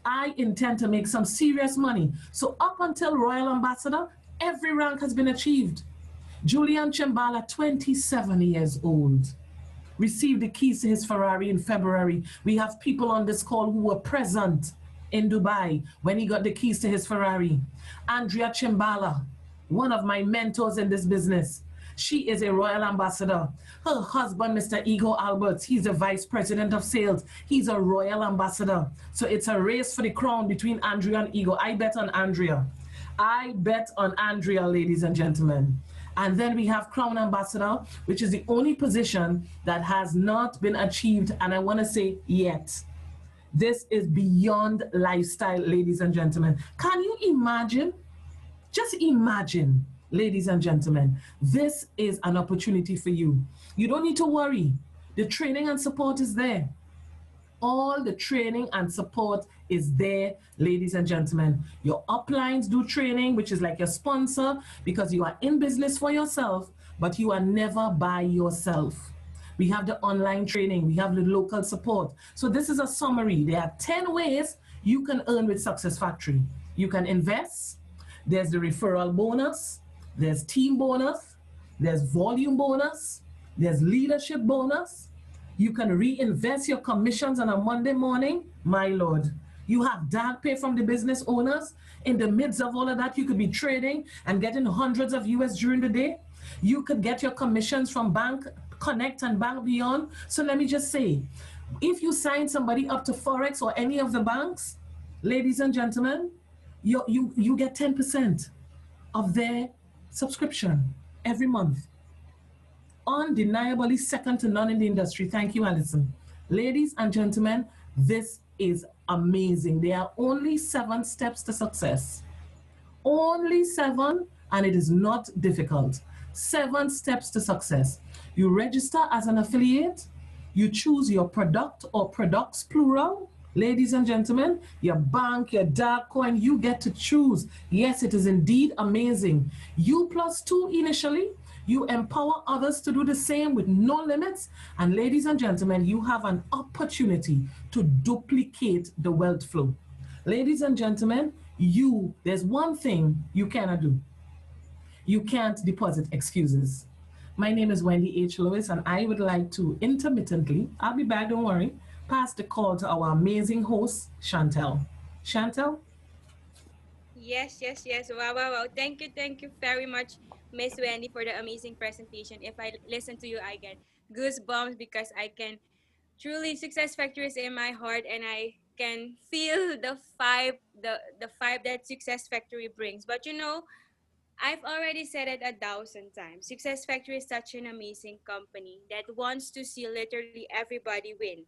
I intend to make some serious money. So up until Royal Ambassador, every rank has been achieved. Julian Chimbala, 27 years old, received the keys to his Ferrari in February. We have people on this call who were present in Dubai when he got the keys to his Ferrari. Andrea Chimbala, one of my mentors in this business. She is a Royal Ambassador. Her husband, Mr. Ego Alberts, he's the Vice President of Sales. He's a Royal Ambassador. So it's a race for the crown between Andrea and Ego. I bet on Andrea. I bet on Andrea, ladies and gentlemen. And then we have Crown Ambassador, which is the only position that has not been achieved, and I want to say yet. This is beyond lifestyle, ladies and gentlemen. Can you imagine? Just imagine, ladies and gentlemen, this is an opportunity for you. You don't need to worry. The training and support is there. All the training and support is there, ladies and gentlemen. Your uplines do training, which is like your sponsor, because you are in business for yourself, but you are never by yourself. We have the online training. We have the local support. So this is a summary. There are 10 ways you can earn with Success Factory. You can invest. There's the referral bonus. There's team bonus. There's volume bonus. There's leadership bonus. You can reinvest your commissions on a Monday morning. My Lord. You have DAGPAY from the business owners. In the midst of all of that, you could be trading and getting hundreds of US during the day. You could get your commissions from Bank Connect and Bank Beyond. So let me just say, if you sign somebody up to Forex or any of the banks, ladies and gentlemen, you get 10% of their subscription every month. Undeniably second to none in the industry. Thank you, Alison. Ladies and gentlemen, this is amazing. There are only 7 steps to success. Only 7, and it is not difficult. 7 steps to success. You register as an affiliate. You choose your product or products, plural. Ladies and gentlemen, your bank, your DAGCOIN, you get to choose. Yes, it is indeed amazing. U plus 2 initially. You empower others to do the same with no limits. And ladies and gentlemen, you have an opportunity to duplicate the wealth flow. Ladies and gentlemen, there's one thing you cannot do. You can't deposit excuses. My name is Wendy H. Lewis, and I would like to intermittently, I'll be back, don't worry, pass the call to our amazing host, Chantel. Chantel? Yes, yes, yes. Wow, wow, wow. Thank you very much, Miss Wendy, for the amazing presentation. If I listen to you, I get goosebumps because I can truly Success Factor is in my heart, and I can feel the vibe that Success Factory brings. But you know, I've already said it 1,000 times. Success Factory is such an amazing company that wants to see literally everybody win.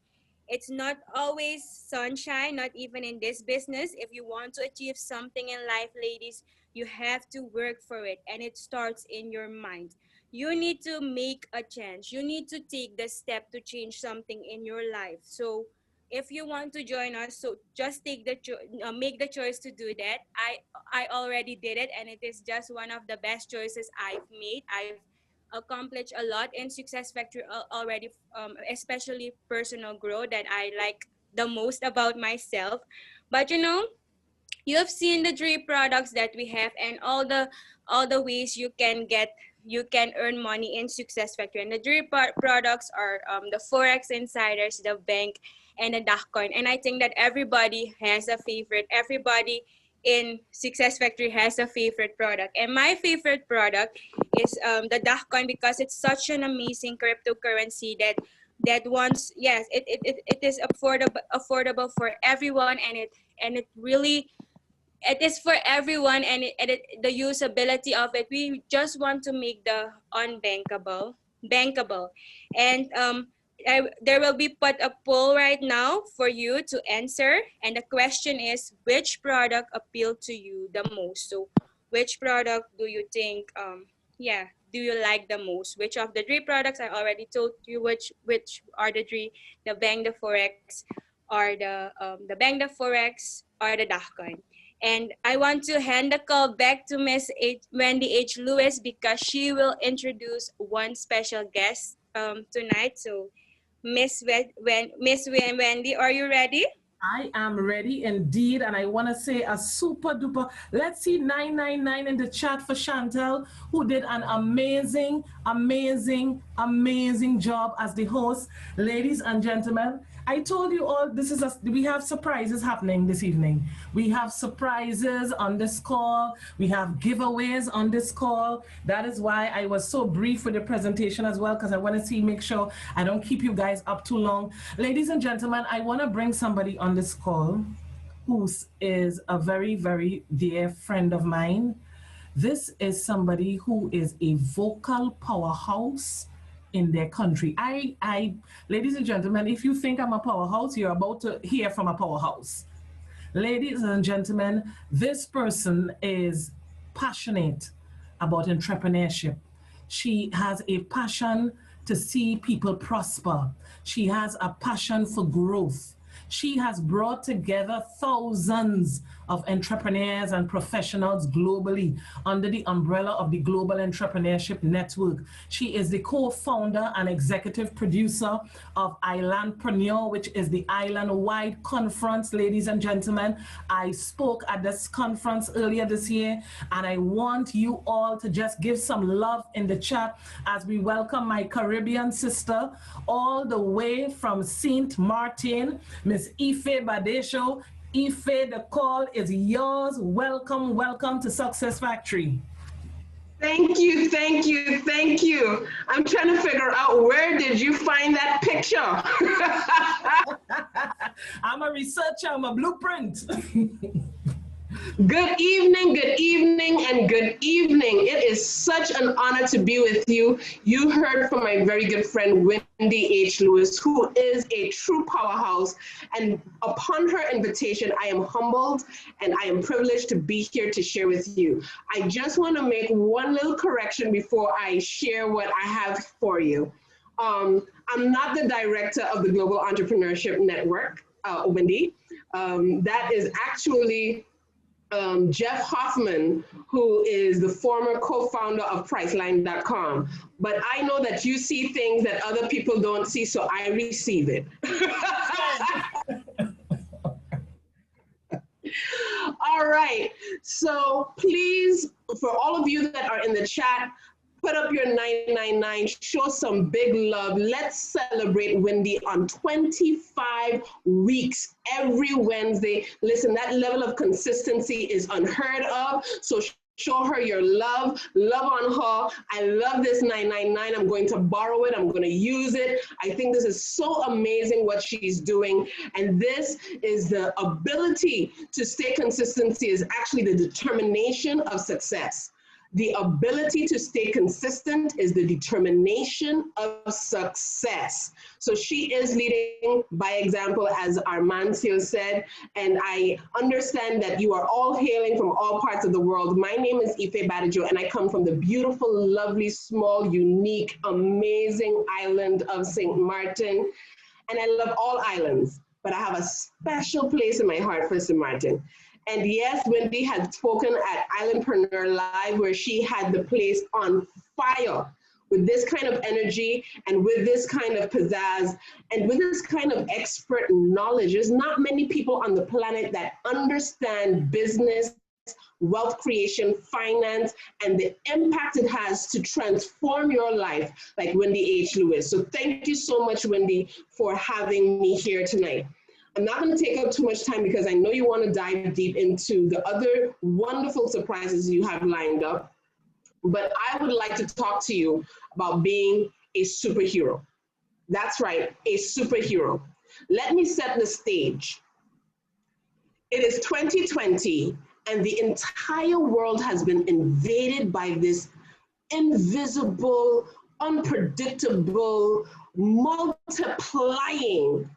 It's not always sunshine, not even in this business. If you want to achieve something in life, ladies, you have to work for it, and it starts in your mind. You need to make a change. You need to take the step to change something in your life. So if you want to join us, so just make the choice to do that. I already did it, and it is just one of the best choices I've made. I've accomplished a lot in Success Factor already, especially personal growth that I like the most about myself. But you know, you have seen the 3 products that we have, and all the ways you can earn money in Success Factor. And the 3 products are the Forex Insiders, the bank, and the DAGCOIN. And I think that everybody has a favorite. Everybody in Success Factory has a favorite product. And my favorite product is the DAGCOIN, because it's such an amazing cryptocurrency that once, yes, it is affordable for everyone, and it is for everyone, and the usability of it, we just want to make the unbankable bankable. And there will be put a poll right now for you to answer, and the question is, which product appealed to you the most? So which product do you think Yeah, do you like the most? Which of the three products I already told you which are the three, the Bank, the Forex, or the Bank, the Forex, or the DAGCOIN. And I want to hand the call back to Miss Wendy H. Lewis because she will introduce one special guest tonight. So Miss Wendy, are you ready? I am ready indeed, and I want to say a super duper. Let's see 999 in the chat for Chantel, who did an amazing job as the host. Ladies and gentlemen, I told you all we have surprises happening this evening. We have surprises on this call. We have giveaways on this call. That is why I was so brief with the presentation as well, because I want to make sure I don't keep you guys up too long. Ladies and gentlemen, I want to bring somebody on this call who is a very, very dear friend of mine. This is somebody who is a vocal powerhouse in their country. Ladies and gentlemen, if you think I'm a powerhouse, you're about to hear from a powerhouse. Ladies and gentlemen, this person is passionate about entrepreneurship. She has a passion to see people prosper. She has a passion for growth. She has brought together thousands of entrepreneurs and professionals globally under the umbrella of the Global Entrepreneurship Network. She is the co-founder and executive producer of Islandpreneur, which is the island-wide conference. Ladies and gentlemen, I spoke at this conference earlier this year, and I want you all to just give some love in the chat as we welcome my Caribbean sister all the way from Saint Martin, Miss Ife Badesho. Ife, the call is yours. Welcome, welcome to Success Factory. Thank you, thank you, thank you. I'm trying to figure out, where did you find that picture? I'm a researcher, I'm a blueprint. Good evening, and good evening. It is such an honor to be with you. You heard from my very good friend, Wendy H. Lewis, who is a true powerhouse. And upon her invitation, I am humbled and I am privileged to be here to share with you. I just want to make one little correction before I share what I have for you. I'm not the director of the Global Entrepreneurship Network, Wendy. That is actually Jeff Hoffman, who is the former co-founder of Priceline.com. But I know that you see things that other people don't see, so I receive it. All right, so please, for all of you that are in the chat, put up your 999, show some big love. Let's celebrate Wendy on 25 weeks every Wednesday. Listen, that level of consistency is unheard of. So show her your love on her. I love this 999. I'm going to borrow it. I'm going to use it. I think this is so amazing what she's doing. And this is the ability to stay consistency is actually the determination of success. The ability to stay consistent is the determination of success. So she is leading by example, as Armancio said, and I understand that you are all hailing from all parts of the world. My name is Ife Badajo, and I come from the beautiful, lovely, small, unique, amazing island of St. Martin. And I love all islands, but I have a special place in my heart for St. Martin. And yes, Wendy had spoken at Islandpreneur Live, where she had the place on fire with this kind of energy and with this kind of pizzazz and with this kind of expert knowledge. There's not many people on the planet that understand business, wealth creation, finance, and the impact it has to transform your life like Wendy H. Lewis. So thank you so much, Wendy, for having me here tonight. I'm not going to take up too much time because I know you want to dive deep into the other wonderful surprises you have lined up, but I would like to talk to you about being a superhero. That's right, a superhero. Let me set the stage. It is 2020, and the entire world has been invaded by this invisible, unpredictable, multiplying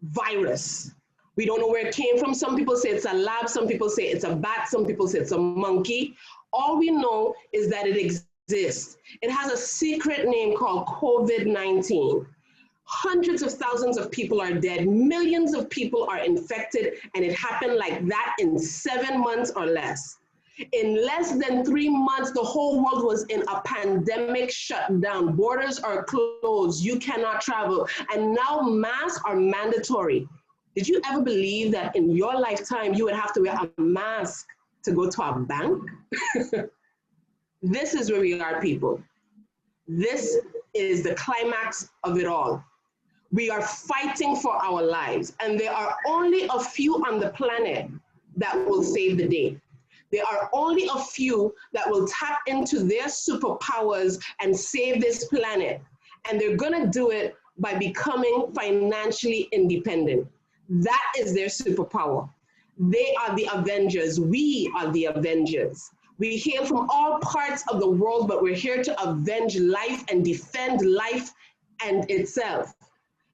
virus. We don't know where it came from. Some people say it's a lab, some people say it's a bat, some people say it's a monkey. All we know is that it exists exists. It has a secret name called COVID-19. Hundreds of thousands of people are dead, millions of people are infected, and it happened like that in 7 months or less. In less than 3 months, the whole world was in a pandemic shutdown. Borders are closed, you cannot travel, and now masks are mandatory. Did you ever believe that in your lifetime you would have to wear a mask to go to a bank? This is where we are, people. This is the climax of it all. We are fighting for our lives, and there are only a few on the planet that will save the day. There are only a few that will tap into their superpowers and save this planet. And they're gonna do it by becoming financially independent. That is their superpower. They are the Avengers. We are the Avengers. We hail from all parts of the world, but we're here to avenge life and defend life and itself.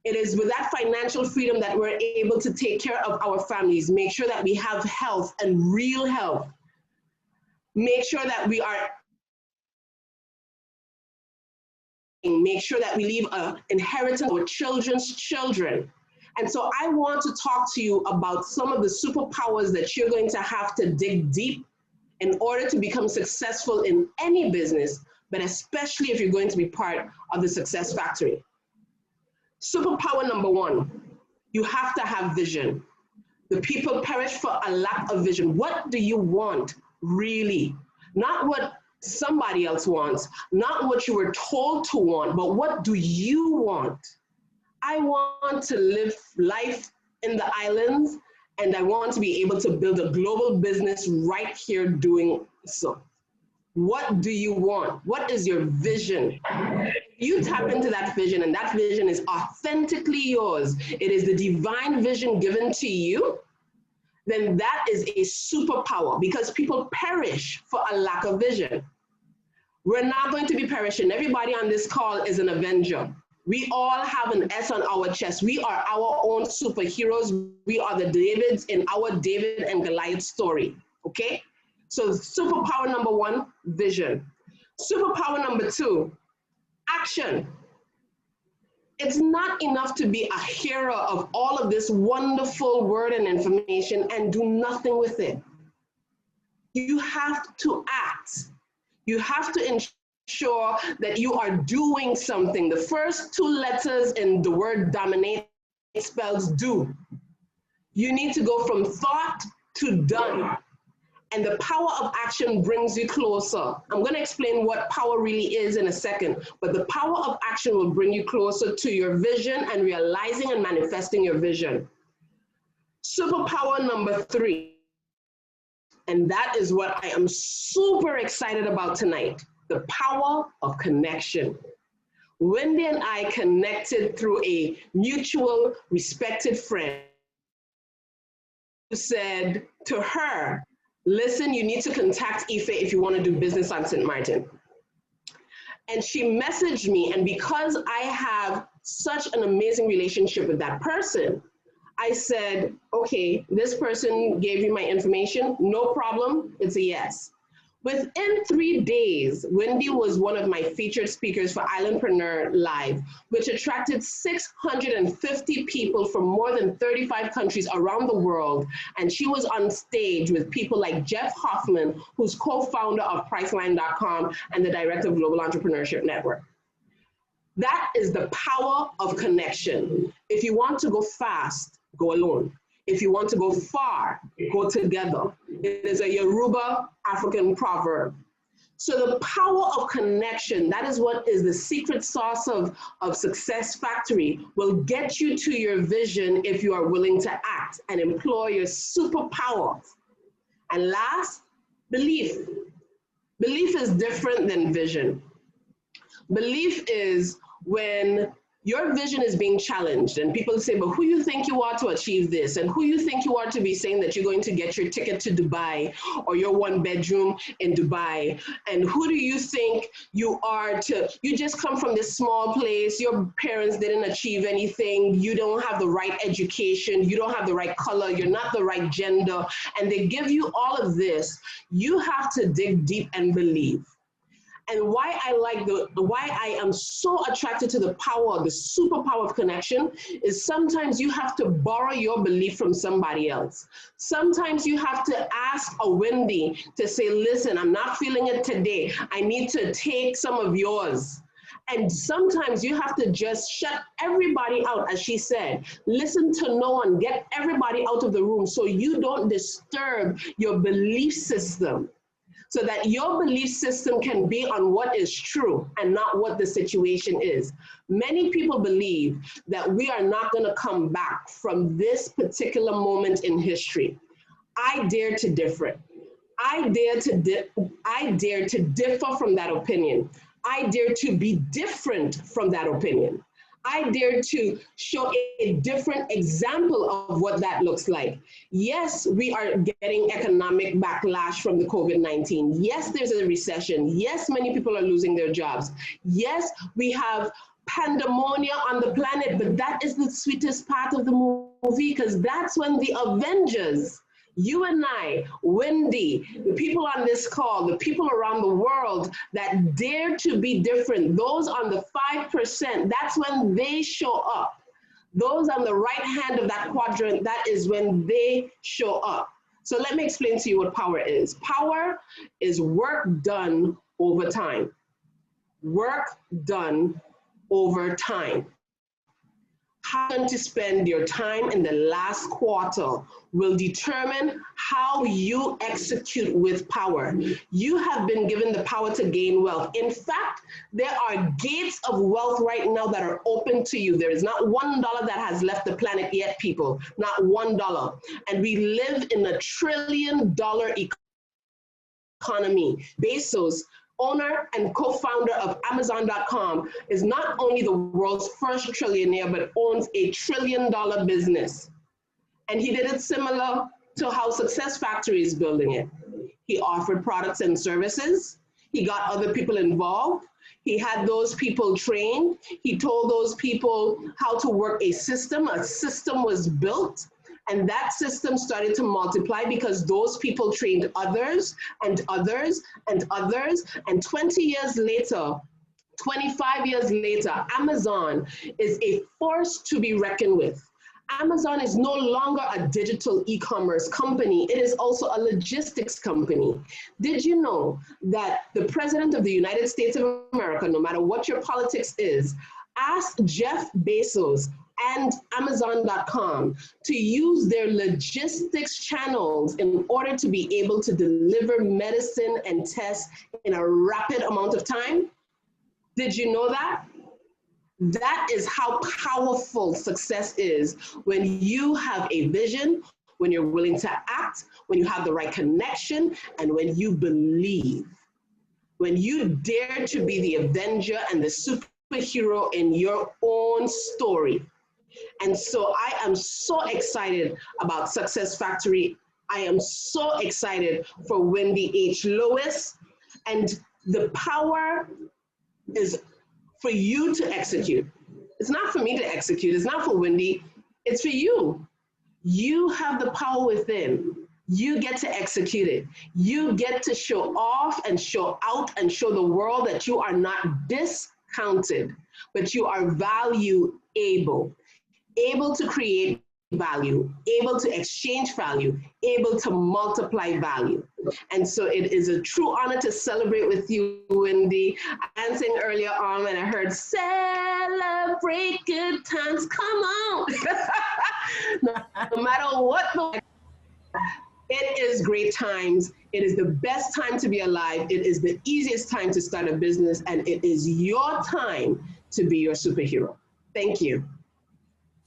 It is with that financial freedom that we're able to take care of our families, make sure that we have health and real health. Make sure that we are, make sure that we leave an inheritance for children's children. And so I want to talk to you about some of the superpowers that you're going to have to dig deep in order to become successful in any business, but especially if you're going to be part of the success factory. Superpower number one, you have to have vision. The people perish for a lack of vision. What do you want, really? Not what somebody else wants, not what you were told to want, but what do you want? I want to live life in the islands, and I want to be able to build a global business right here doing so. What do you want? What is your vision? You tap into that vision, and that vision is authentically yours. It is the divine vision given to you. Then that is a superpower, because people perish for a lack of vision. We're not going to be perishing. Everybody on this call is an avenger. We all have an S on our chest. We are our own superheroes. We are the Davids in our David and Goliath story, okay? So superpower number one, vision. Superpower number two, action. It's not enough to be a hearer of all of this wonderful word and information and do nothing with it. You have to act. You have to ensure that you are doing something. The first two letters in the word dominate spells do. You need to go from thought to done. And the power of action brings you closer. I'm going to explain what power really is in a second, but the power of action will bring you closer to your vision and realizing and manifesting your vision. Superpower number three, and that is what I am super excited about tonight, the power of connection. Wendy and I connected through a mutual respected friend who said to her, listen, you need to contact Ife if you want to do business on St. Martin. And she messaged me, and because I have such an amazing relationship with that person, I said, okay, this person gave you my information, no problem, it's a yes. Within 3 days, Wendy was one of my featured speakers for Islandpreneur Live, which attracted 650 people from more than 35 countries around the world. And she was on stage with people like Jeff Hoffman, who's co-founder of Priceline.com and the director of Global Entrepreneurship Network. That is the power of connection. If you want to go fast, go alone. If you want to go far, go together. It is a Yoruba African proverb. So the power of connection, that is what is the secret sauce of Success Factory, will get you to your vision if you are willing to act and employ your superpower. And last, belief. Belief is different than vision. Belief is when your vision is being challenged and people say, but who you think you are to achieve this? And who you think you are to be saying that you're going to get your ticket to Dubai or your 1-bedroom in Dubai? And who do you think you are to, you just come from this small place, your parents didn't achieve anything, you don't have the right education, you don't have the right color, you're not the right gender, and they give you all of this. You have to dig deep and believe. And why I am so attracted to the power, the superpower of connection, is sometimes you have to borrow your belief from somebody else. Sometimes you have to ask a Wendy to say, listen, I'm not feeling it today. I need to take some of yours. And sometimes you have to just shut everybody out, as she said. Listen to no one, get everybody out of the room so you don't disturb your belief system, so that your belief system can be on what is true and not what the situation is. Many people believe that we are not going to come back from this particular moment in history. I dare to differ. I dare to differ from that opinion. I dare to be different from that opinion. I dare to show a different example of what that looks like. Yes, we are getting economic backlash from the COVID-19. Yes, there's a recession. Yes, many people are losing their jobs. Yes, we have pandemonium on the planet, but that is the sweetest part of the movie, because that's when the Avengers, you and I, Wendy, the people on this call, the people around the world that dare to be different, those on the 5%, that's when they show up. Those on the right hand of that quadrant, that is when they show up. So let me explain to you what power is. Power is work done over time. Work done over time. How you're going to spend your time in the last quarter will determine how you execute with power. You have been given the power to gain wealth. In fact, there are gates of wealth right now that are open to you. There is not $1 that has left the planet yet, people, not $1. And we live in $1 trillion economy. Bezos, owner and co-founder of Amazon.com, is not only the world's first trillionaire, but owns a $1 trillion business. And he did it similar to how Success Factory is building it. He offered products and services. He got other people involved. He had those people trained. He told those people how to work a system. A system was built. And that system started to multiply because those people trained others and others and others. And 20 years later, 25 years later, Amazon is a force to be reckoned with. Amazon is no longer a digital e-commerce company. It is also a logistics company. Did you know that the President of the United States of America, no matter what your politics is, asked Jeff Bezos and Amazon.com to use their logistics channels in order to be able to deliver medicine and tests in a rapid amount of time? Did you know that? That is how powerful success is, when you have a vision, when you're willing to act, when you have the right connection, and when you believe. When you dare to be the Avenger and the superhero in your own story. And so I am so excited about Success Factory. I am so excited for Wendy H. Lewis. And the power is for you to execute. It's not for me to execute. It's not for Wendy. It's for you. You have the power within. You get to execute it. You get to show off and show out and show the world that you are not discounted, but you are able to create value, able to exchange value, able to multiply value. And so it is a true honor to celebrate with you, Wendy. I was dancing earlier on and I heard, celebrate good times, come on. No matter what, it is great times. It is the best time to be alive. It is the easiest time to start a business, and it is your time to be your superhero. Thank you.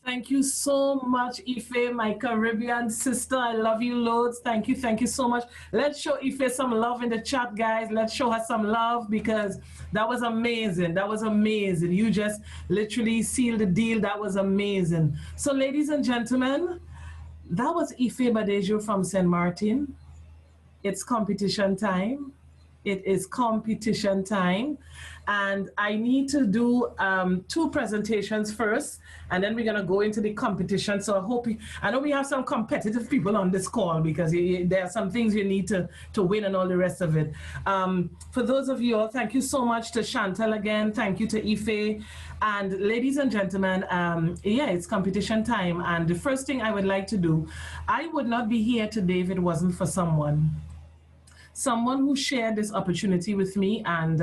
Thank you so much, Ife, my Caribbean sister. I love you loads. Thank you so much. Let's show Ife some love in the chat, guys. Let's show her some love, because that was amazing. That was amazing. You just literally sealed the deal. That was amazing. So, ladies and gentlemen, that was Ife Badejo from St. Martin. It's competition time. it is competition time. And I need to do 2 presentations first, and then we're going to go into the competition. So I know we have some competitive people on this call, because there are some things you need to win and all the rest of it. For those of you all, thank you so much to Chantal again. Thank you to Ife. And ladies and gentlemen, yeah, it's competition time. And the first thing I would like to do, I would not be here today if it wasn't for someone who shared this opportunity with me, and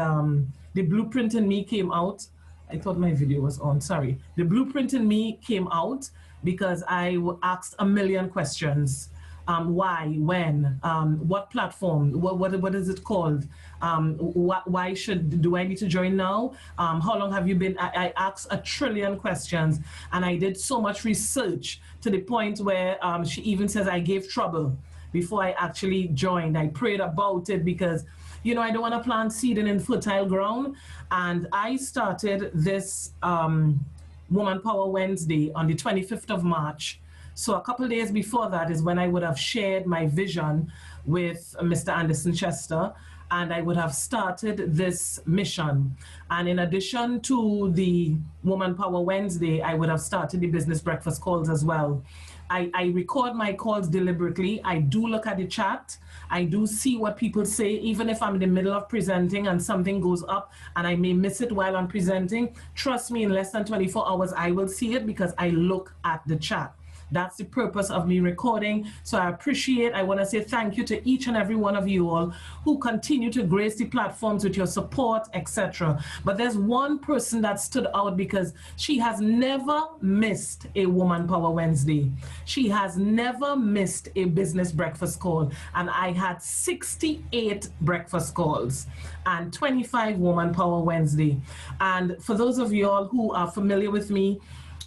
the blueprint in me came out. I thought my video was on, sorry. The blueprint in me came out because I asked a million questions. Why, when, what platform, what is it called? Why do I need to join now? How long have you been? I asked a trillion questions, and I did so much research to the point where she even says I gave trouble before I actually joined. I prayed about it because, you know, I don't want to plant seed in infertile ground. And I started this Woman Power Wednesday on the 25th of March. So a couple of days before that is when I would have shared my vision with Mr. Anderson Chester, and I would have started this mission. And in addition to the Woman Power Wednesday, I would have started the business breakfast calls as well. I record my calls deliberately. I do look at the chat. I do see what people say, even if I'm in the middle of presenting and something goes up and I may miss it while I'm presenting. Trust me, in less than 24 hours, I will see it because I look at the chat. That's the purpose of me recording. So I want to say thank you to each and every one of you all who continue to grace the platforms with your support, etc. But there's one person that stood out because she has never missed a Woman Power Wednesday. She has never missed a business breakfast call. And I had 68 breakfast calls and 25 Woman Power Wednesday. And for those of you all who are familiar with me,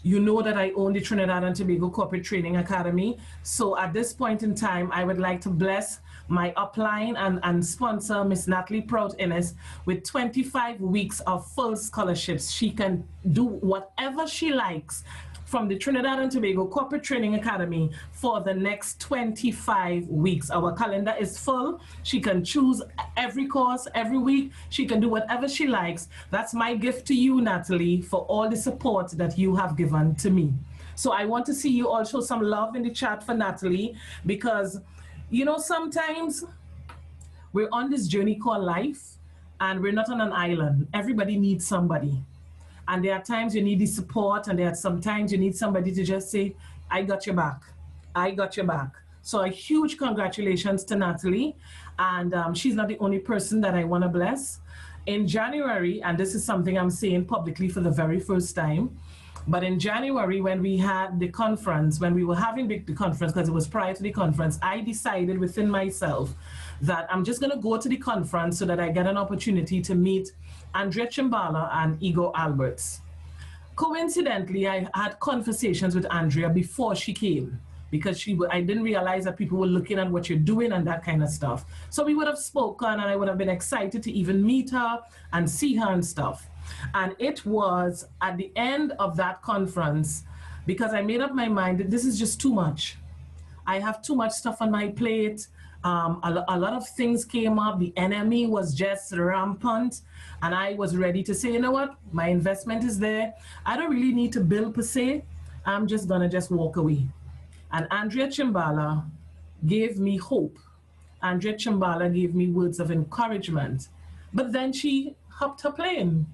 you know that I own the Trinidad and Tobago Corporate Training Academy. So at this point in time, I would like to bless my upline and sponsor, Miss Natalie Prout-Innes, with 25 weeks of full scholarships. She can do whatever she likes from the Trinidad and Tobago Corporate Training Academy for the next 25 weeks. Our calendar is full. She can choose every course, every week. She can do whatever she likes. That's my gift to you, Natalie, for all the support that you have given to me. So I want to see you all show some love in the chat for Natalie, because, you know, sometimes we're on this journey called life and we're not on an island. Everybody needs somebody. And there are times you need the support, and there are sometimes you need somebody to just say, I got your back. I got your back. So a huge congratulations to Natalie. And she's not the only person that I want to bless. In January, and this is something I'm saying publicly for the very first time, but in January, when we had the conference, when we were having the conference, because it was prior to the conference, I decided within myself that I'm just going to go to the conference so that I get an opportunity to meet Andrea Chimbala and Igor Alberts. Coincidentally, I had conversations with Andrea before she came, because I didn't realize that people were looking at what you're doing and that kind of stuff. So we would have spoken, and I would have been excited to even meet her and see her and stuff. And it was at the end of that conference, because I made up my mind that this is just too much. I have too much stuff on my plate. A lot of things came up. The enemy was just rampant. And I was ready to say, you know what? My investment is there. I don't really need to build per se. I'm just going to just walk away. And Andrea Chimbala gave me hope. Andrea Chimbala gave me words of encouragement. But then she hopped her plane.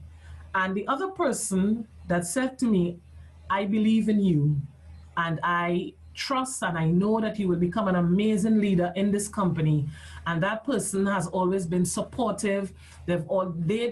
And the other person that said to me, I believe in you, and I trust and I know that you will become an amazing leader in this company. And that person has always been supportive. They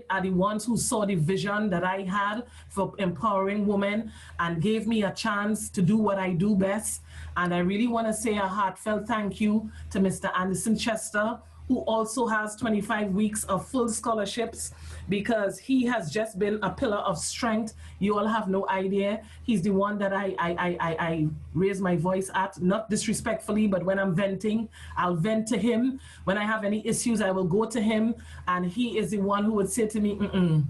are the ones who saw the vision that I had for empowering women and gave me a chance to do what I do best. And I really want to say a heartfelt thank you to Mr. Anderson Chester, who also has 25 weeks of full scholarships, because he has just been a pillar of strength. You all have no idea. He's the one that I raise my voice at, not disrespectfully, but when I'm venting, I'll vent to him. When I have any issues, I will go to him, and he is the one who would say to me,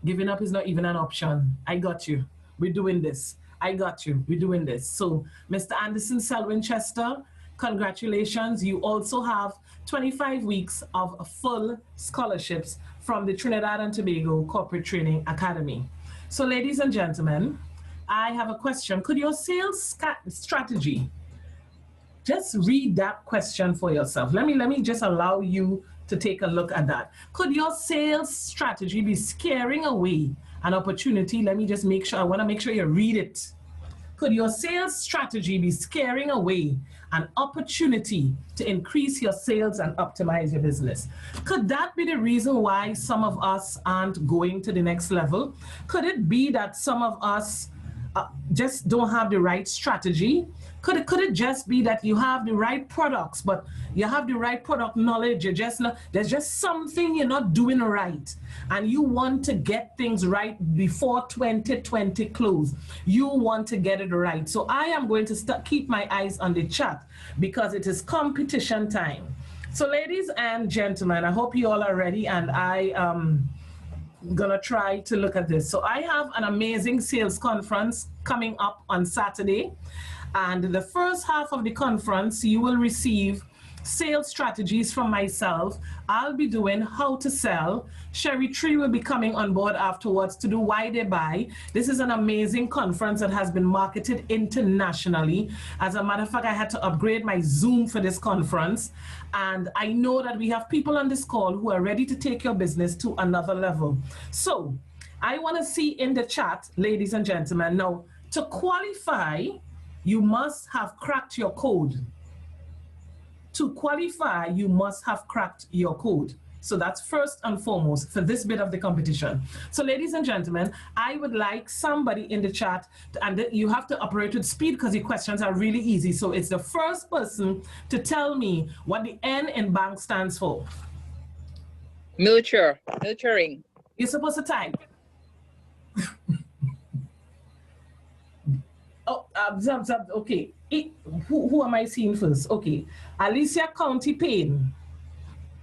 giving up is not even an option. I got you. We're doing this. I got you. We're doing this. So, Mr. Anderson Selwyn Chester, congratulations. You also have 25 weeks of full scholarships from the Trinidad and Tobago Corporate Training Academy. So ladies and gentlemen, I have a question. Could your sales strategy, just read that question for yourself. Let me just allow you to take a look at that. Could your sales strategy be scaring away an opportunity? Let me just make sure, I want to make sure you read it. Could your sales strategy be scaring away an opportunity to increase your sales and optimize your business? Could that be the reason why some of us aren't going to the next level? Could it be that some of us just don't have the right strategy? Could it just be that you have the right products, but you have the right product knowledge, you're just not, there's just something you're not doing right, and you want to get things right before 2020 close. You want to get it right. So I am going to keep my eyes on the chat because it is competition time. So ladies and gentlemen, I hope you all are ready, and I gonna try to look at this. So I have an amazing sales conference coming up on Saturday, and the first half of the conference you will receive sales strategies from myself. I'll be doing how to sell. Sherry Tree will be coming on board afterwards to do why they buy. This is an amazing conference that has been marketed internationally. As a matter of fact, I had to upgrade my Zoom for this conference, and I know that we have people on this call who are ready to take your business to another level. So I want to see in the chat, ladies and gentlemen, now to qualify, you must have cracked your code. To qualify, you must have cracked your code. So that's first and foremost for this bit of the competition. So ladies and gentlemen, I would like somebody in the chat, and you have to operate with speed because the questions are really easy. So it's the first person to tell me what the N in bank stands for. Nurturing. You're supposed to type. Oh, okay. Who am I seeing first? Okay. Alicia County Payne.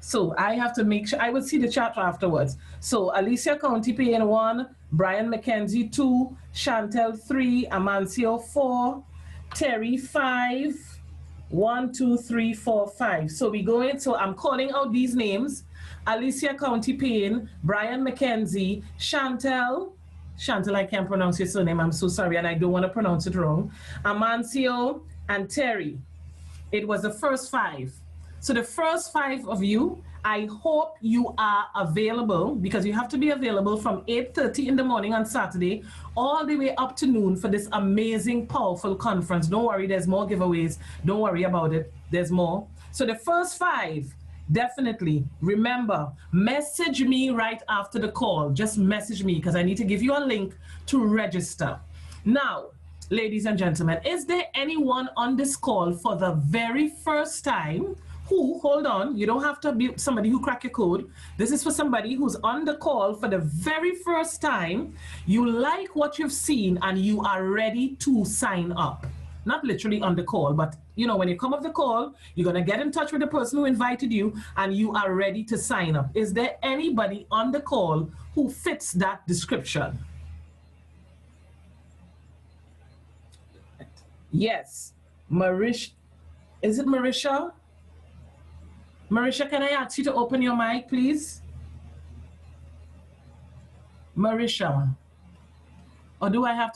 So I have to make sure, I will see the chat afterwards. So Alicia County Payne 1, Brian McKenzie 2, Chantel 3, Amancio 4, Terry 5, 1, 2, 3, 4, 5. So we go in, so I'm calling out these names. Alicia County Payne, Brian McKenzie, Chantel, I can't pronounce your surname, I'm so sorry, and I don't want to pronounce it wrong. Amancio and Terry. It was the first 5. So the first 5 of you, I hope you are available, because you have to be available from 8:30 in the morning on Saturday all the way up to noon for this amazing, powerful conference. Don't worry, there's more giveaways. Don't worry about it. There's more. So the first 5, definitely, remember, message me right after the call. Just message me because I need to give you a link to register. Now, ladies and gentlemen, is there anyone on this call for the very first time who, hold on, you don't have to be somebody who crack your code. This is for somebody who's on the call for the very first time. You like what you've seen and you are ready to sign up. Not literally on the call, but you know, when you come off the call, you're gonna get in touch with the person who invited you and you are ready to sign up. Is there anybody on the call who fits that description? Yes, Marish, is it Marisha? Marisha, can I ask you to open your mic, please? Marisha, or do I have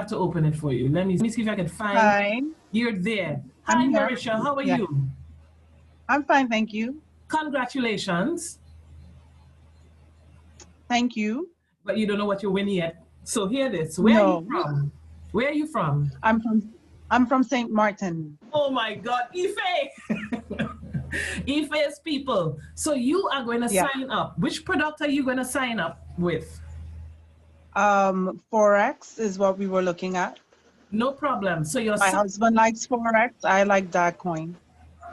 to open it for you? Let me see if I can find. Hi. You're there. Hi, Marisha. How are you? I'm fine, thank you. Congratulations. Thank you. But you don't know what you're winning yet. So hear this. Where are you from? Where are you from? I'm from St. Martin. Oh my God, Ife. Ife's people. So you are going to sign up. Which product are you going to sign up with? Forex is what we were looking at. No problem. So my husband likes Forex. I like DAGCOIN.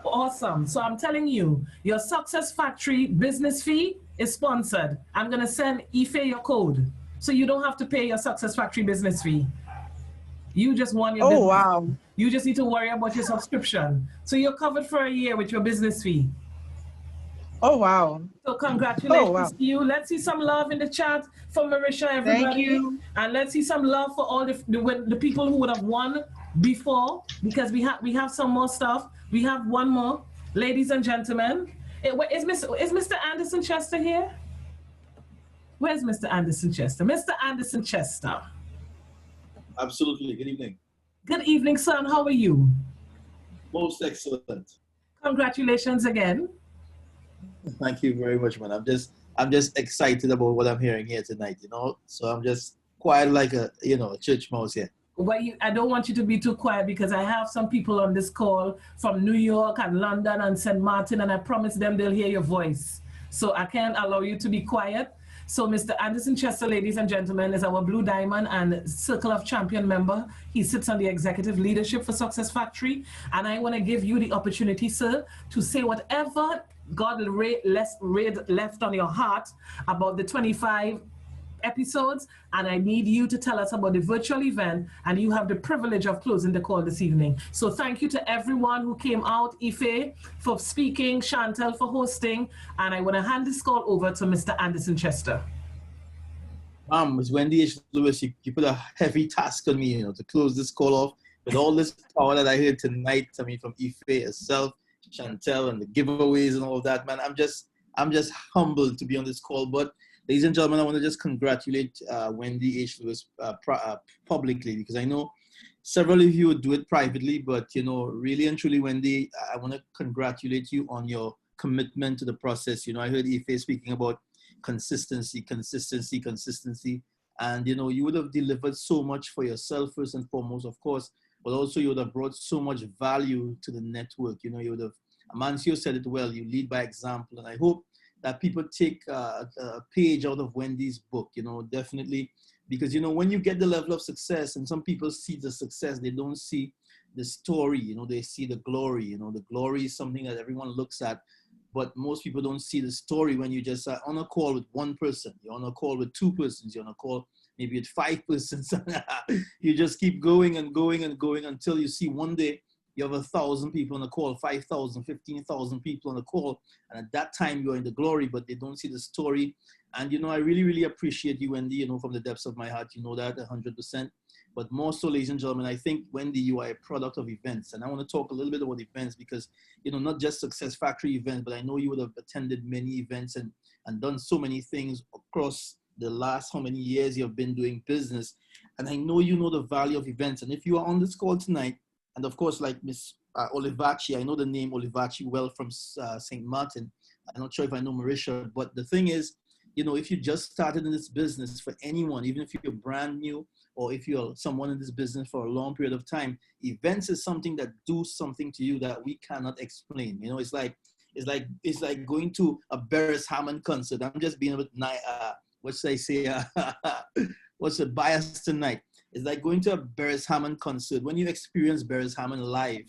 Awesome. So I'm telling you, your Success Factory business fee is sponsored. I'm going to send Ife your code. So you don't have to pay your Success Factory business fee. You just want your business. Oh, wow. You just need to worry about your subscription. So you're covered for a year with your business fee. Oh, wow. So congratulations to you. Let's see some love in the chat for Marisha, everybody. Thank you. And let's see some love for all the people who would have won before, because we have some more stuff. We have one more. Ladies and gentlemen, is Mr. Anderson Chester here? Where's Mr. Anderson Chester? Mr. Anderson Chester. Absolutely. Good evening. Good evening, son. How are you? Most excellent. Congratulations again. Thank you very much, man. I'm just excited about what I'm hearing here tonight, you know. So I'm just quiet like a church mouse here. Well, I don't want you to be too quiet because I have some people on this call from New York and London and St. Martin, and I promise them they'll hear your voice. So I can't allow you to be quiet. So Mr. Anderson Chester, ladies and gentlemen, is our Blue Diamond and Circle of Champion member. He sits on the executive leadership for Success Factory. And I want to give you the opportunity, sir, to say whatever God left on your heart about the 25 episodes, and I need you to tell us about the virtual event, and you have the privilege of closing the call this evening. So thank you to everyone who came out, Ife for speaking, Chantel for hosting, and I want to hand this call over to Mr. Anderson Chester. Ms. Wendy H. Lewis, you put a heavy task on me, you know, to close this call off with all this power that I heard tonight. I mean, from Ife herself, Chantel, and the giveaways and all of that, man. I'm just humbled to be on this call, but ladies and gentlemen, I want to just congratulate Wendy H. Lewis publicly, because I know several of you would do it privately, but, you know, really and truly, Wendy, I want to congratulate you on your commitment to the process. You know, I heard Ife speaking about consistency, and, you know, you would have delivered so much for yourself first and foremost, of course, but also you would have brought so much value to the network. You know, you would have, Amancio said it well, you lead by example, and I hope that people take a page out of Wendy's book, you know, definitely, because, you know, when you get the level of success, and some people see the success, they don't see the story, you know, they see the glory. You know, the glory is something that everyone looks at, but most people don't see the story when you just are on a call with one person, you're on a call with two persons, you're on a call maybe with 5 persons, you just keep going and going and going until you see one day you have 1,000 people on the call, 5,000, 15,000 people on the call. And at that time, you're in the glory, but they don't see the story. And, you know, I really, really appreciate you, Wendy, you know, from the depths of my heart. You know that 100%. But more so, ladies and gentlemen, I think, Wendy, you are a product of events. And I want to talk a little bit about events because, you know, not just Success Factory events, but I know you would have attended many events and done so many things across the last how many years you have been doing business. And I know you know the value of events. And if you are on this call tonight, and of course, like Miss Olivachi, I know the name Olivachi well from St. Martin. I'm not sure if I know Marisha, but the thing is, you know, if you just started in this business, for anyone, even if you're brand new, or if you're someone in this business for a long period of time, events is something that do something to you that we cannot explain. You know, it's like going to a Beres Hammond concert. I'm just being a bit, what should I say? What's the bias tonight? It's like going to a Beres Hammond concert. When you experience Beres Hammond live,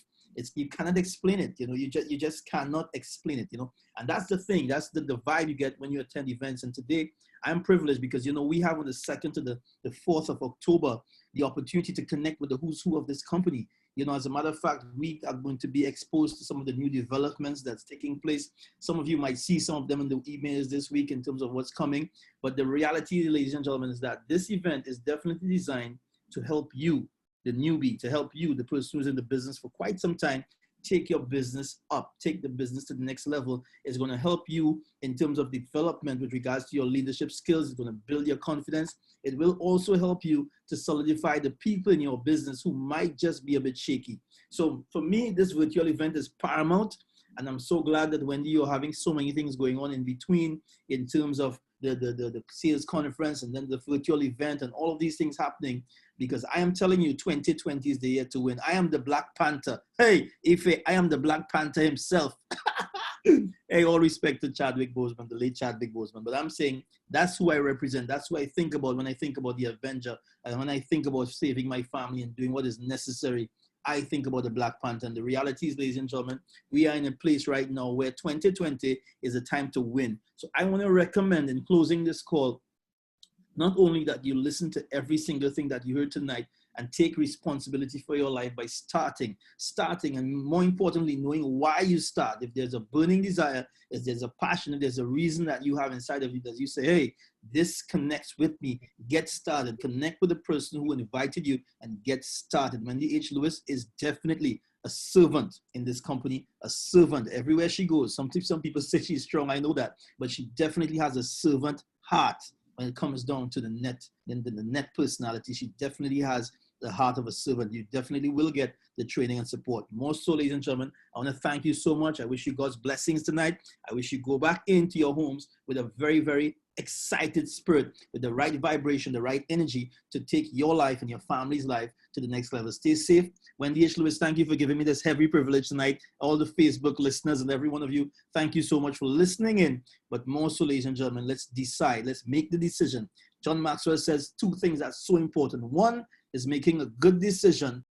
you cannot explain it. You know, you just cannot explain it. You know, and that's the thing. That's the vibe you get when you attend events. And today, I'm privileged because, you know, we have on the 2nd to the 4th of October the opportunity to connect with the who's who of this company. You know, as a matter of fact, we are going to be exposed to some of the new developments that's taking place. Some of you might see some of them in the emails this week in terms of what's coming. But the reality, ladies and gentlemen, is that this event is definitely designed to help you, the newbie, to help you, the person who's in the business for quite some time, take your business up, take the business to the next level. It's going to help you in terms of development with regards to your leadership skills. It's going to build your confidence. It will also help you to solidify the people in your business who might just be a bit shaky. So for me, this virtual event is paramount. And I'm so glad that, Wendy, you're having so many things going on in between in terms of the sales conference and then the virtual event and all of these things happening, because I am telling you, 2020 is the year to win. I am the Black Panther. Hey, Ife, I am the Black Panther himself. Hey, all respect to Chadwick Boseman, the late Chadwick Boseman. But I'm saying that's who I represent. That's who I think about when I think about the Avenger. And when I think about saving my family and doing what is necessary, I think about the Black Panther. And the reality is, ladies and gentlemen, we are in a place right now where 2020 is a time to win. So I want to recommend, in closing this call, not only that you listen to every single thing that you heard tonight and take responsibility for your life by starting, and more importantly, knowing why you start. If there's a burning desire, if there's a passion, if there's a reason that you have inside of you that you say, hey, this connects with me, get started. Connect with the person who invited you and get started. Wendy H. Lewis is definitely a a servant in this company, a servant everywhere she goes. Some people say she's strong, I know that, but she definitely has a servant heart when it comes down to the net personality. She definitely has the heart of a servant. You definitely will get the training and support. More so, ladies and gentlemen, I want to thank you so much. I wish you God's blessings tonight. I wish you go back into your homes with a very, very excited spirit, with the right vibration, the right energy to take your life and your family's life to the next level. Stay safe. Wendy H. Lewis, thank you for giving me this heavy privilege tonight. All the Facebook listeners and every one of you, thank you so much for listening in. But more so, ladies and gentlemen, let's decide. Let's make the decision. John Maxwell says two things that's so important. One is making a good decision